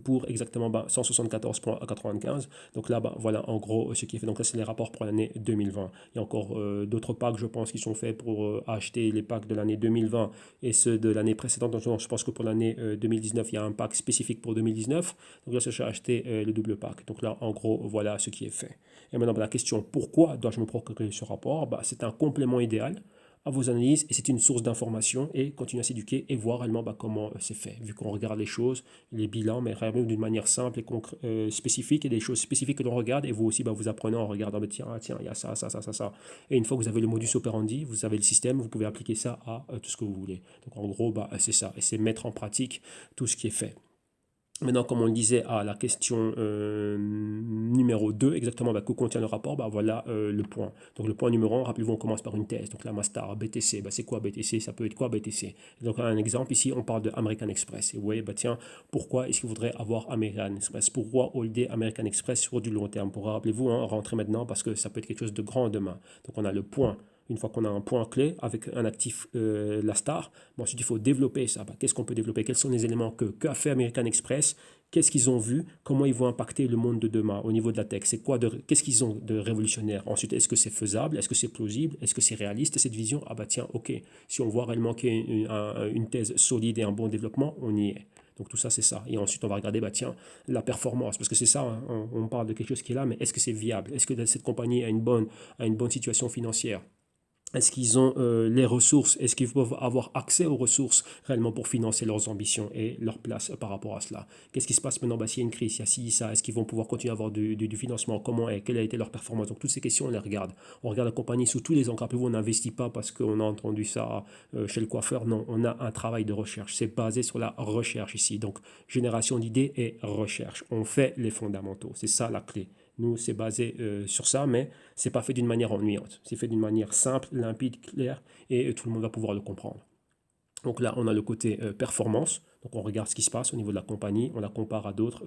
pour exactement 174,95. Donc là, voilà en gros ce qui est fait. Donc là, c'est les rapports pour l'année 2020. Il y a encore d'autres packs, je pense, qui sont faits pour acheter les packs de l'année 2020 et ceux de l'année précédente. Donc je pense que pour l'année 2019, il y a un pack spécifique pour 2019. Donc là, je vais acheter le double pack. Donc là, en gros, voilà ce qui est fait. Et maintenant, la question, pourquoi dois-je me procurer ce rapport? C'est un complément idéal à vos analyses et c'est une source d'information et continuer à s'éduquer et voir réellement comment c'est fait. Vu qu'on regarde les choses, les bilans, mais vraiment d'une manière simple et spécifique et des choses spécifiques que l'on regarde et vous aussi vous apprenez en regardant, tiens, il y a ça, ça, ça, ça, ça. Et une fois que vous avez le modus operandi, vous avez le système, vous pouvez appliquer ça à tout ce que vous voulez. Donc en gros, c'est ça. Et c'est mettre en pratique tout ce qui est fait. Maintenant, comme on le disait à la question numéro 2, exactement que contient le rapport, voilà le point. Donc le point numéro 1, rappelez-vous, on commence par une thèse. Donc la Mastar, BTC, c'est quoi BTC? Ça peut être quoi BTC? Donc un exemple ici, on parle de American Express. Et vous voyez, tiens, pourquoi est-ce qu'il faudrait avoir American Express? Pourquoi holder American Express sur du long terme? Pour rappelez-vous, rentrer maintenant parce que ça peut être quelque chose de grand demain. Donc on a le point. Une fois qu'on a un point clé avec un actif, la star, ensuite il faut développer ça. Qu'est-ce qu'on peut développer? Quels sont les éléments qu'a fait American Express? Qu'est-ce qu'ils ont vu? Comment ils vont impacter le monde de demain au niveau de la tech? Qu'est-ce qu'ils ont de révolutionnaire? Ensuite, est-ce que c'est faisable? Est-ce que c'est plausible? Est-ce que c'est réaliste cette vision? Tiens, ok. Si on voit réellement qu'il y a une thèse solide et un bon développement, on y est. Donc tout ça, c'est ça. Et ensuite, on va regarder, tiens, la performance. Parce que c'est ça, on parle de quelque chose qui est là, mais est-ce que c'est viable? Est-ce que cette compagnie a une bonne situation financière? Est-ce qu'ils ont les ressources? Est-ce qu'ils peuvent avoir accès aux ressources réellement pour financer leurs ambitions et leur place par rapport à cela? Qu'est-ce qui se passe maintenant s'il y a une crise, s'il y a ci, ça? Est-ce qu'ils vont pouvoir continuer à avoir du financement? Comment est? Quelle a été leur performance? Donc toutes ces questions, on les regarde. On regarde la compagnie sous tous les angles. Rappelez-vous, on n'investit pas parce qu'on a entendu ça chez le coiffeur. Non, on a un travail de recherche. C'est basé sur la recherche ici. Donc génération d'idées et recherche. On fait les fondamentaux. C'est ça la clé. Nous, c'est basé sur ça, mais c'est pas fait d'une manière ennuyante. C'est fait d'une manière simple, limpide, claire, et tout le monde va pouvoir le comprendre. Donc là, on a le côté performance. Donc on regarde ce qui se passe au niveau de la compagnie, on la compare à d'autres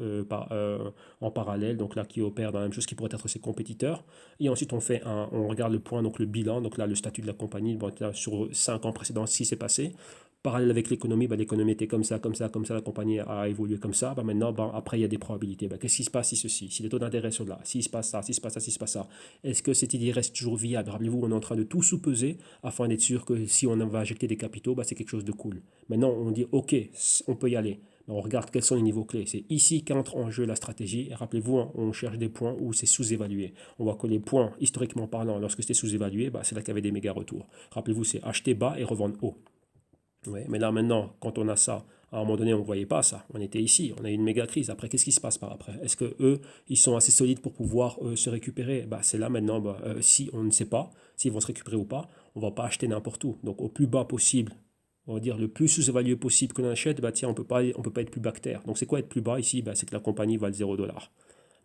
en parallèle, donc là qui opèrent dans la même chose qui pourraient être ses compétiteurs. Et ensuite on regarde le point, donc le bilan, donc là le statut de la compagnie, bon, là, sur 5 ans précédents, ce qui s'est passé. Parallèle avec l'économie, bah, l'économie était comme ça, comme ça, comme ça, la compagnie a évolué comme ça. Bah, maintenant, bah, après, il y a des probabilités. Bah, qu'est-ce qui se passe si ceci, si les taux d'intérêt sont là, s'il se passe ça, s'il se passe ça, s'il se passe ça, est-ce que cette idée reste toujours viable? Rappelez-vous, on est en train de tout sous-peser afin d'être sûr que si on va injecter des capitaux, bah, c'est quelque chose de cool. Maintenant, on dit, OK, on peut y aller. On regarde quels sont les niveaux clés. C'est ici qu'entre en jeu la stratégie. Et rappelez-vous, hein, on cherche des points où c'est sous-évalué. On voit que les points, historiquement parlant, lorsque c'était sous-évalué, bah, c'est là qu'il y avait des méga retours. Rappelez-vous, c'est acheter bas et revendre haut. Ouais, mais là maintenant, quand on a ça, à un moment donné, on ne voyait pas ça. On était ici, on a eu une méga crise. Après, qu'est-ce qui se passe par après? Est-ce que eux, ils sont assez solides pour pouvoir se récupérer? Bah, c'est là maintenant, bah, si on ne sait pas s'ils vont se récupérer ou pas, on ne va pas acheter n'importe où. Donc au plus bas possible, on va dire le plus sous-évalué possible que l'on achète, bah, tiens, on peut pas être plus bas que terre. Donc c'est quoi être plus bas ici? Bah, c'est que la compagnie vale 0 $.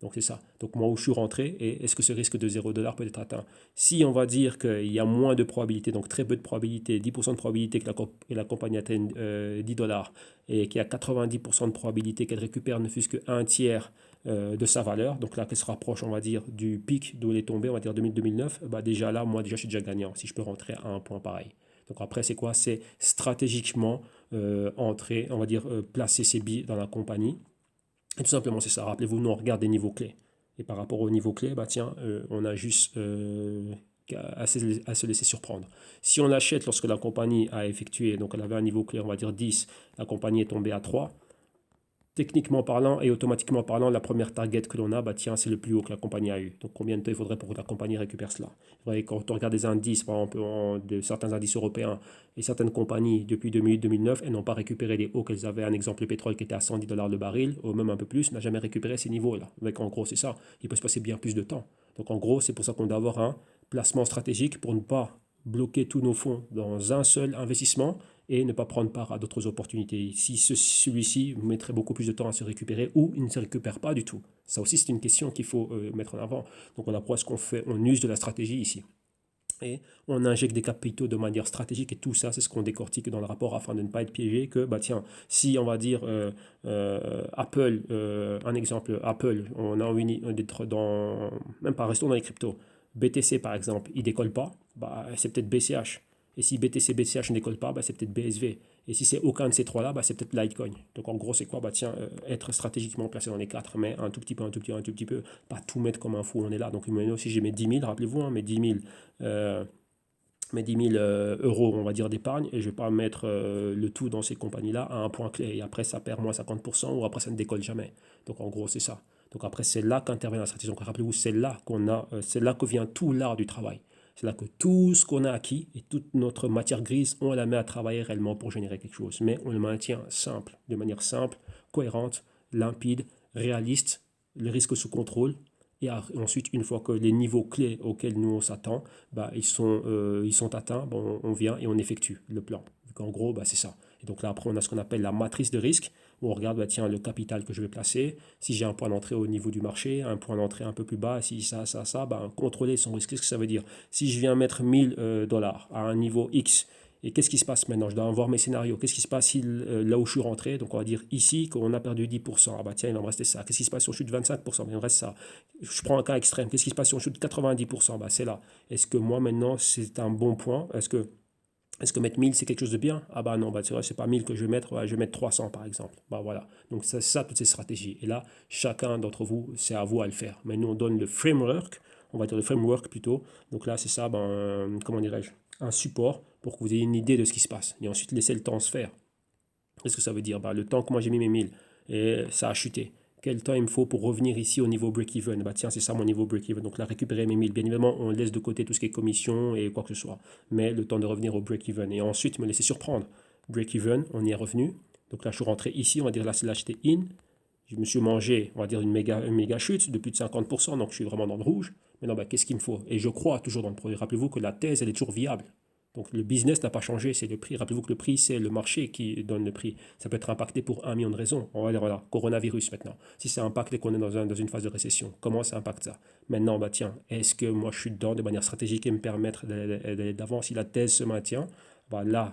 Donc c'est ça. Donc moi où je suis rentré, et est-ce que ce risque de 0 $ peut être atteint? Si on va dire qu'il y a moins de probabilité, donc très peu de probabilité, 10% de probabilité que la compagnie atteigne 10 $ et qu'il y a 90% de probabilité qu'elle récupère ne fût-ce qu'un tiers de sa valeur, donc là qu'elle se rapproche, on va dire, du pic d'où elle est tombée, on va dire 2000-2009, bah déjà là, moi déjà je suis déjà gagnant si je peux rentrer à un point pareil. Donc après c'est quoi? C'est stratégiquement entrer, on va dire placer ses billes dans la compagnie et tout simplement, c'est ça. Rappelez-vous, nous, on regarde des niveaux clés. Et par rapport aux niveaux clés, bah tiens, on a juste à se laisser surprendre. Si on achète lorsque la compagnie a effectué, donc elle avait un niveau clé, on va dire 10, la compagnie est tombée à 3, techniquement parlant et automatiquement parlant, la première target que l'on a, bah tiens, c'est le plus haut que la compagnie a eu. Donc combien de temps il faudrait pour que la compagnie récupère cela? Vous voyez, quand on regarde des indices, par exemple, de certains indices européens et certaines compagnies depuis 2008-2009, elles n'ont pas récupéré les hauts qu'elles avaient. Un exemple, le pétrole qui était à 110 $ le baril, ou même un peu plus, n'a jamais récupéré ces niveaux-là. Donc en gros, c'est ça. Il peut se passer bien plus de temps. Donc en gros, c'est pour ça qu'on doit avoir un placement stratégique pour ne pas bloquer tous nos fonds dans un seul investissement et ne pas prendre part à d'autres opportunités. Si celui-ci mettrait beaucoup plus de temps à se récupérer ou il ne se récupère pas du tout. Ça aussi, c'est une question qu'il faut mettre en avant. Donc, on apprend ce qu'on fait, on use de la stratégie ici. Et on injecte des capitaux de manière stratégique et tout ça, c'est ce qu'on décortique dans le rapport afin de ne pas être piégé. Que, bah tiens, si on va dire Apple, un exemple, Apple, on a envie d'être dans, même pas, restons dans les cryptos. BTC par exemple, il décolle pas, bah, c'est peut-être BCH. Et si BTC, BCH ne décolle pas, bah, c'est peut-être BSV. Et si c'est aucun de ces trois-là, bah, c'est peut-être Litecoin. Donc en gros, c'est quoi? Bah tiens, être stratégiquement placé dans les quatre, mais un tout petit peu, un tout petit peu, un tout petit peu, pas tout mettre comme un fou, on est là. Donc maintenant, si j'ai mes 10 000, rappelez-vous, hein, mes 10 000 euh, euros, on va dire, d'épargne, et je ne vais pas mettre le tout dans ces compagnies-là à un point clé. Et après, ça perd moins 50%, ou après, ça ne décolle jamais. Donc, en gros, c'est ça. Donc, après, c'est là qu'intervient la stratégie. Donc, rappelez-vous, c'est là que vient tout l'art du travail. C'est là que tout ce qu'on a acquis et toute notre matière grise, on la met à travailler réellement pour générer quelque chose. Mais on le maintient simple, de manière simple, cohérente, limpide, réaliste, les risques sous contrôle. Et ensuite, une fois que les niveaux clés auxquels nous on s'attend, bah, ils sont atteints, bon, on vient et on effectue le plan. Donc, en gros, bah, c'est ça. Et donc là, après, on a ce qu'on appelle la matrice de risque, où on regarde, bah, tiens, le capital que je vais placer, si j'ai un point d'entrée au niveau du marché, un point d'entrée un peu plus bas, si ça, bah, contrôler son risque. Qu'est-ce que ça veut dire? Si je viens mettre 1000 dollars à un niveau X, et qu'est-ce qui se passe maintenant? Je dois voir mes scénarios. Qu'est-ce qui se passe si, là où je suis rentré? Donc on va dire ici qu'on a perdu 10%. Ah bah tiens, il va me rester ça. Qu'est-ce qui se passe si on chute 25%? Il me reste ça. Je prends un cas extrême. Qu'est-ce qui se passe si on chute 90%? Bah c'est là. Est-ce que moi maintenant c'est un bon point? Est-ce que mettre 1000 c'est quelque chose de bien? Ah bah non, bah c'est vrai, c'est pas 1000 que je vais mettre, ouais, je vais mettre 300 par exemple. Bah voilà. Donc c'est ça, toutes ces stratégies. Et là, chacun d'entre vous, c'est à vous à le faire. Mais nous, on donne le framework, on va dire le framework plutôt. Donc là, c'est ça, ben, comment dirais-je, un support pour que vous ayez une idée de ce qui se passe. Et ensuite, laissez le temps se faire. Qu'est-ce que ça veut dire? Bah, le temps que moi j'ai mis mes 1000 et ça a chuté. Quel temps il me faut pour revenir ici au niveau break-even? Bah tiens, c'est ça mon niveau break-even. Donc là, récupérer mes 1000. Bien évidemment, on laisse de côté tout ce qui est commission et quoi que ce soit. Mais le temps de revenir au break-even. Et ensuite, me laisser surprendre. Break-even, on y est revenu. Donc là, je suis rentré ici. On va dire là, c'est là, j'étais in. Je me suis mangé, on va dire, une méga chute de plus de 50%. Donc je suis vraiment dans le rouge. Maintenant, bah, qu'est-ce qu'il me faut? Et je crois toujours dans le produit. Rappelez-vous que la thèse, elle est toujours viable. Donc le business n'a pas changé, c'est le prix. Rappelez-vous que le prix, c'est le marché qui donne le prix. Ça peut être impacté pour 1 million de raisons. On va dire, voilà, coronavirus maintenant. Si c'est impacté qu'on est dans une phase de récession, comment ça impacte ça? Maintenant, bah tiens, est-ce que moi je suis dedans de manière stratégique et me permettre d'aller d'avant si la thèse se maintient? bah, là,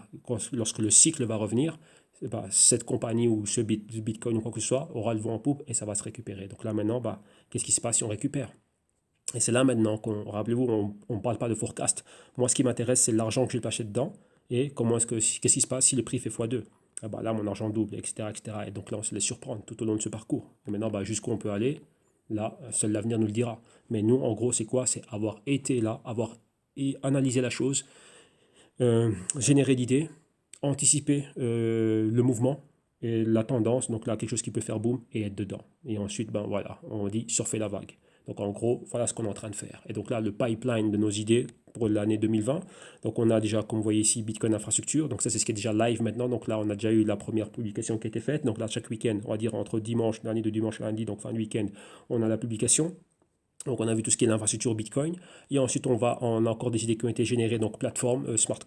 lorsque le cycle va revenir, bah, cette compagnie ou ce Bitcoin ou quoi que ce soit aura le vent en poupe et ça va se récupérer. Donc là maintenant, bah, qu'est-ce qui se passe si on récupère? Et c'est là maintenant qu'on, rappelez-vous, on ne parle pas de forecast. Moi, ce qui m'intéresse, c'est l'argent que j'ai placé dedans et qu'est-ce qui se passe si le prix fait x2. Ah bah là, mon argent double, etc., etc. Et donc là, on se laisse surprendre tout au long de ce parcours. Et maintenant, bah, jusqu'où on peut aller, là, seul l'avenir nous le dira. Mais nous, en gros, c'est quoi? C'est avoir été là, avoir analysé la chose, générer l'idée, anticiper le mouvement et la tendance, donc là, quelque chose qui peut faire boom et être dedans. Et ensuite, ben voilà, on dit surfer la vague. Donc en gros, voilà ce qu'on est en train de faire. Et donc là, le pipeline de nos idées pour l'année 2020. Donc on a déjà, comme vous voyez ici, Bitcoin Infrastructure. Donc ça, c'est ce qui est déjà live maintenant. Donc là, on a déjà eu la première publication qui a été faite. Donc là, chaque week-end, on va dire entre dimanche, dernier de dimanche à lundi, donc fin de week-end, on a la publication. Donc on a vu tout ce qui est l'infrastructure Bitcoin. Et ensuite on a encore des idées qui ont été générées, donc plateforme, smart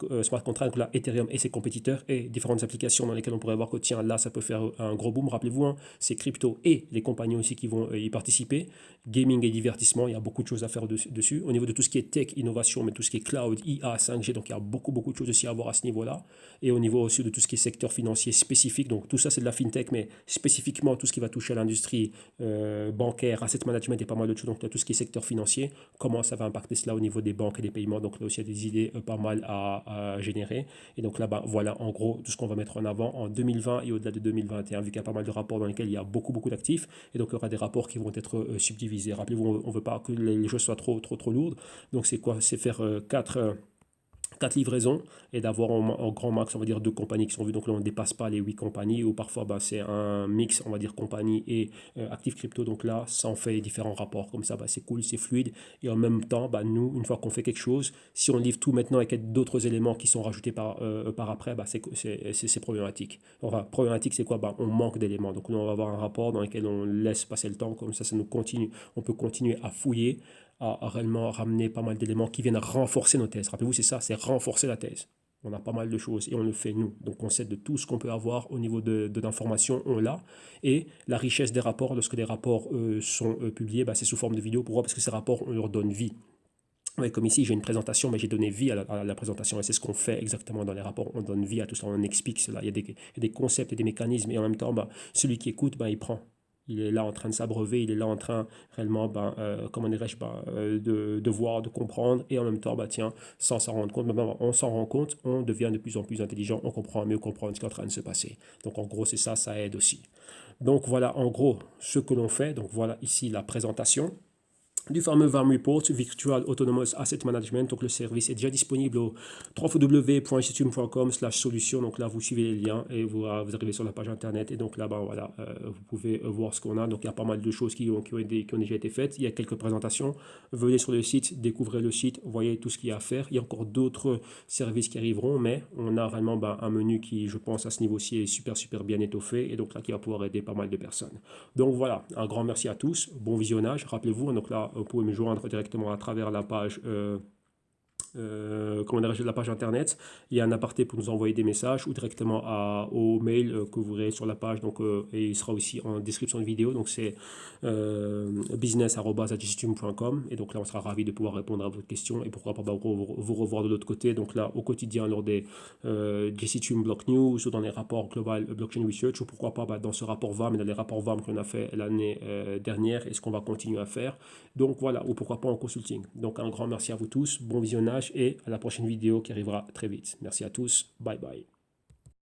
contract, donc là Ethereum et ses compétiteurs et différentes applications dans lesquelles on pourrait voir que tiens là ça peut faire un gros boom. Rappelez-vous, hein, c'est crypto et les compagnies aussi qui vont y participer. Gaming et divertissement, il y a beaucoup de choses à faire dessus. Au niveau de tout ce qui est tech, innovation, mais tout ce qui est cloud, IA, 5G, donc il y a beaucoup de choses aussi à voir à ce niveau-là. Et au niveau aussi de tout ce qui est secteur financier spécifique, donc tout ça c'est de la fintech, mais spécifiquement tout ce qui va toucher à l'industrie bancaire, asset management et pas mal d'autres choses, donc tout ce qui est secteur financier, comment ça va impacter cela au niveau des banques et des paiements. Donc là aussi, il y a des idées pas mal à générer. Et donc là, voilà en gros tout ce qu'on va mettre en avant en 2020 et au-delà de 2021, vu qu'il y a pas mal de rapports dans lesquels il y a beaucoup d'actifs. Et donc il y aura des rapports qui vont être subdivisés. Rappelez-vous, on ne veut pas que les choses soient trop lourdes. Donc c'est quoi? C'est faire 4 livraisons et d'avoir en grand max, on va dire, 2 compagnies qui sont vues. Donc là, on ne dépasse pas les 8 compagnies ou parfois bah, c'est un mix, on va dire, compagnie et actifs crypto. Donc là, ça en fait différents rapports. Comme ça, bah, c'est cool, c'est fluide. Et en même temps, bah, nous, une fois qu'on fait quelque chose, si on livre tout maintenant avec d'autres éléments qui sont rajoutés par après, bah, c'est problématique. Enfin, problématique, c'est quoi? Bah, on manque d'éléments. Donc nous, on va avoir un rapport dans lequel on laisse passer le temps. Comme ça nous continue. On peut continuer à fouiller à réellement ramener pas mal d'éléments qui viennent renforcer nos thèses. Rappelez-vous, c'est ça, c'est renforcer la thèse. On a pas mal de choses et on le fait nous. Donc on sait de tout ce qu'on peut avoir au niveau de l'information, on l'a. Et la richesse des rapports, lorsque les rapports sont publiés, bah, c'est sous forme de vidéo. Pourquoi? Parce que ces rapports, on leur donne vie. Ouais, comme ici, j'ai une présentation, mais j'ai donné vie à la présentation. Et c'est ce qu'on fait exactement dans les rapports. On donne vie à tout ça, on explique cela. Il y a des concepts et des mécanismes. Et en même temps, bah, celui qui écoute, bah, il prend. Il est là en train de s'abreuver, il est là en train réellement, ben, comment dirais-je, ben, de voir, de comprendre, et en même temps, bah, tiens, sans s'en rendre compte, ben, on s'en rend compte, on devient de plus en plus intelligent, on comprend mieux comprendre ce qui est en train de se passer. Donc en gros, c'est ça, ça aide aussi. Donc voilà en gros ce que l'on fait. Donc voilà ici la présentation du fameux VAM Report, Virtual Autonomous Asset Management. Donc le service est déjà disponible au www.institume.com/solution. Donc là, vous suivez les liens et vous arrivez sur la page internet. Et donc là-bas, voilà, vous pouvez voir ce qu'on a. Donc il y a pas mal de choses qui ont déjà été faites. Il y a quelques présentations. Venez sur le site, découvrez le site, voyez tout ce qu'il y a à faire. Il y a encore d'autres services qui arriveront, mais on a réellement un menu qui, je pense, à ce niveau-ci est super bien étoffé. Et donc là, qui va pouvoir aider pas mal de personnes. Donc voilà, un grand merci à tous. Bon visionnage. Rappelez-vous, donc là, vous pouvez me joindre directement à travers la page comment dirais-je, la page internet. Il y a un aparté pour nous envoyer des messages ou directement au mail que vous verrez sur la page. Donc, et il sera aussi en description de vidéo. Donc c'est business@jessitum.com. Et donc là, on sera ravi de pouvoir répondre à vos questions et pourquoi pas vous revoir de l'autre côté. Donc là, au quotidien, lors des Jessitum Block News ou dans les rapports Global Blockchain Research ou pourquoi pas dans ce rapport VAM et dans les rapports VAM qu'on a fait l'année dernière et ce qu'on va continuer à faire. Donc voilà, ou pourquoi pas en consulting. Donc un grand merci à vous tous. Bon visionnage et à la prochaine vidéo qui arrivera très vite. Merci à tous. Bye bye.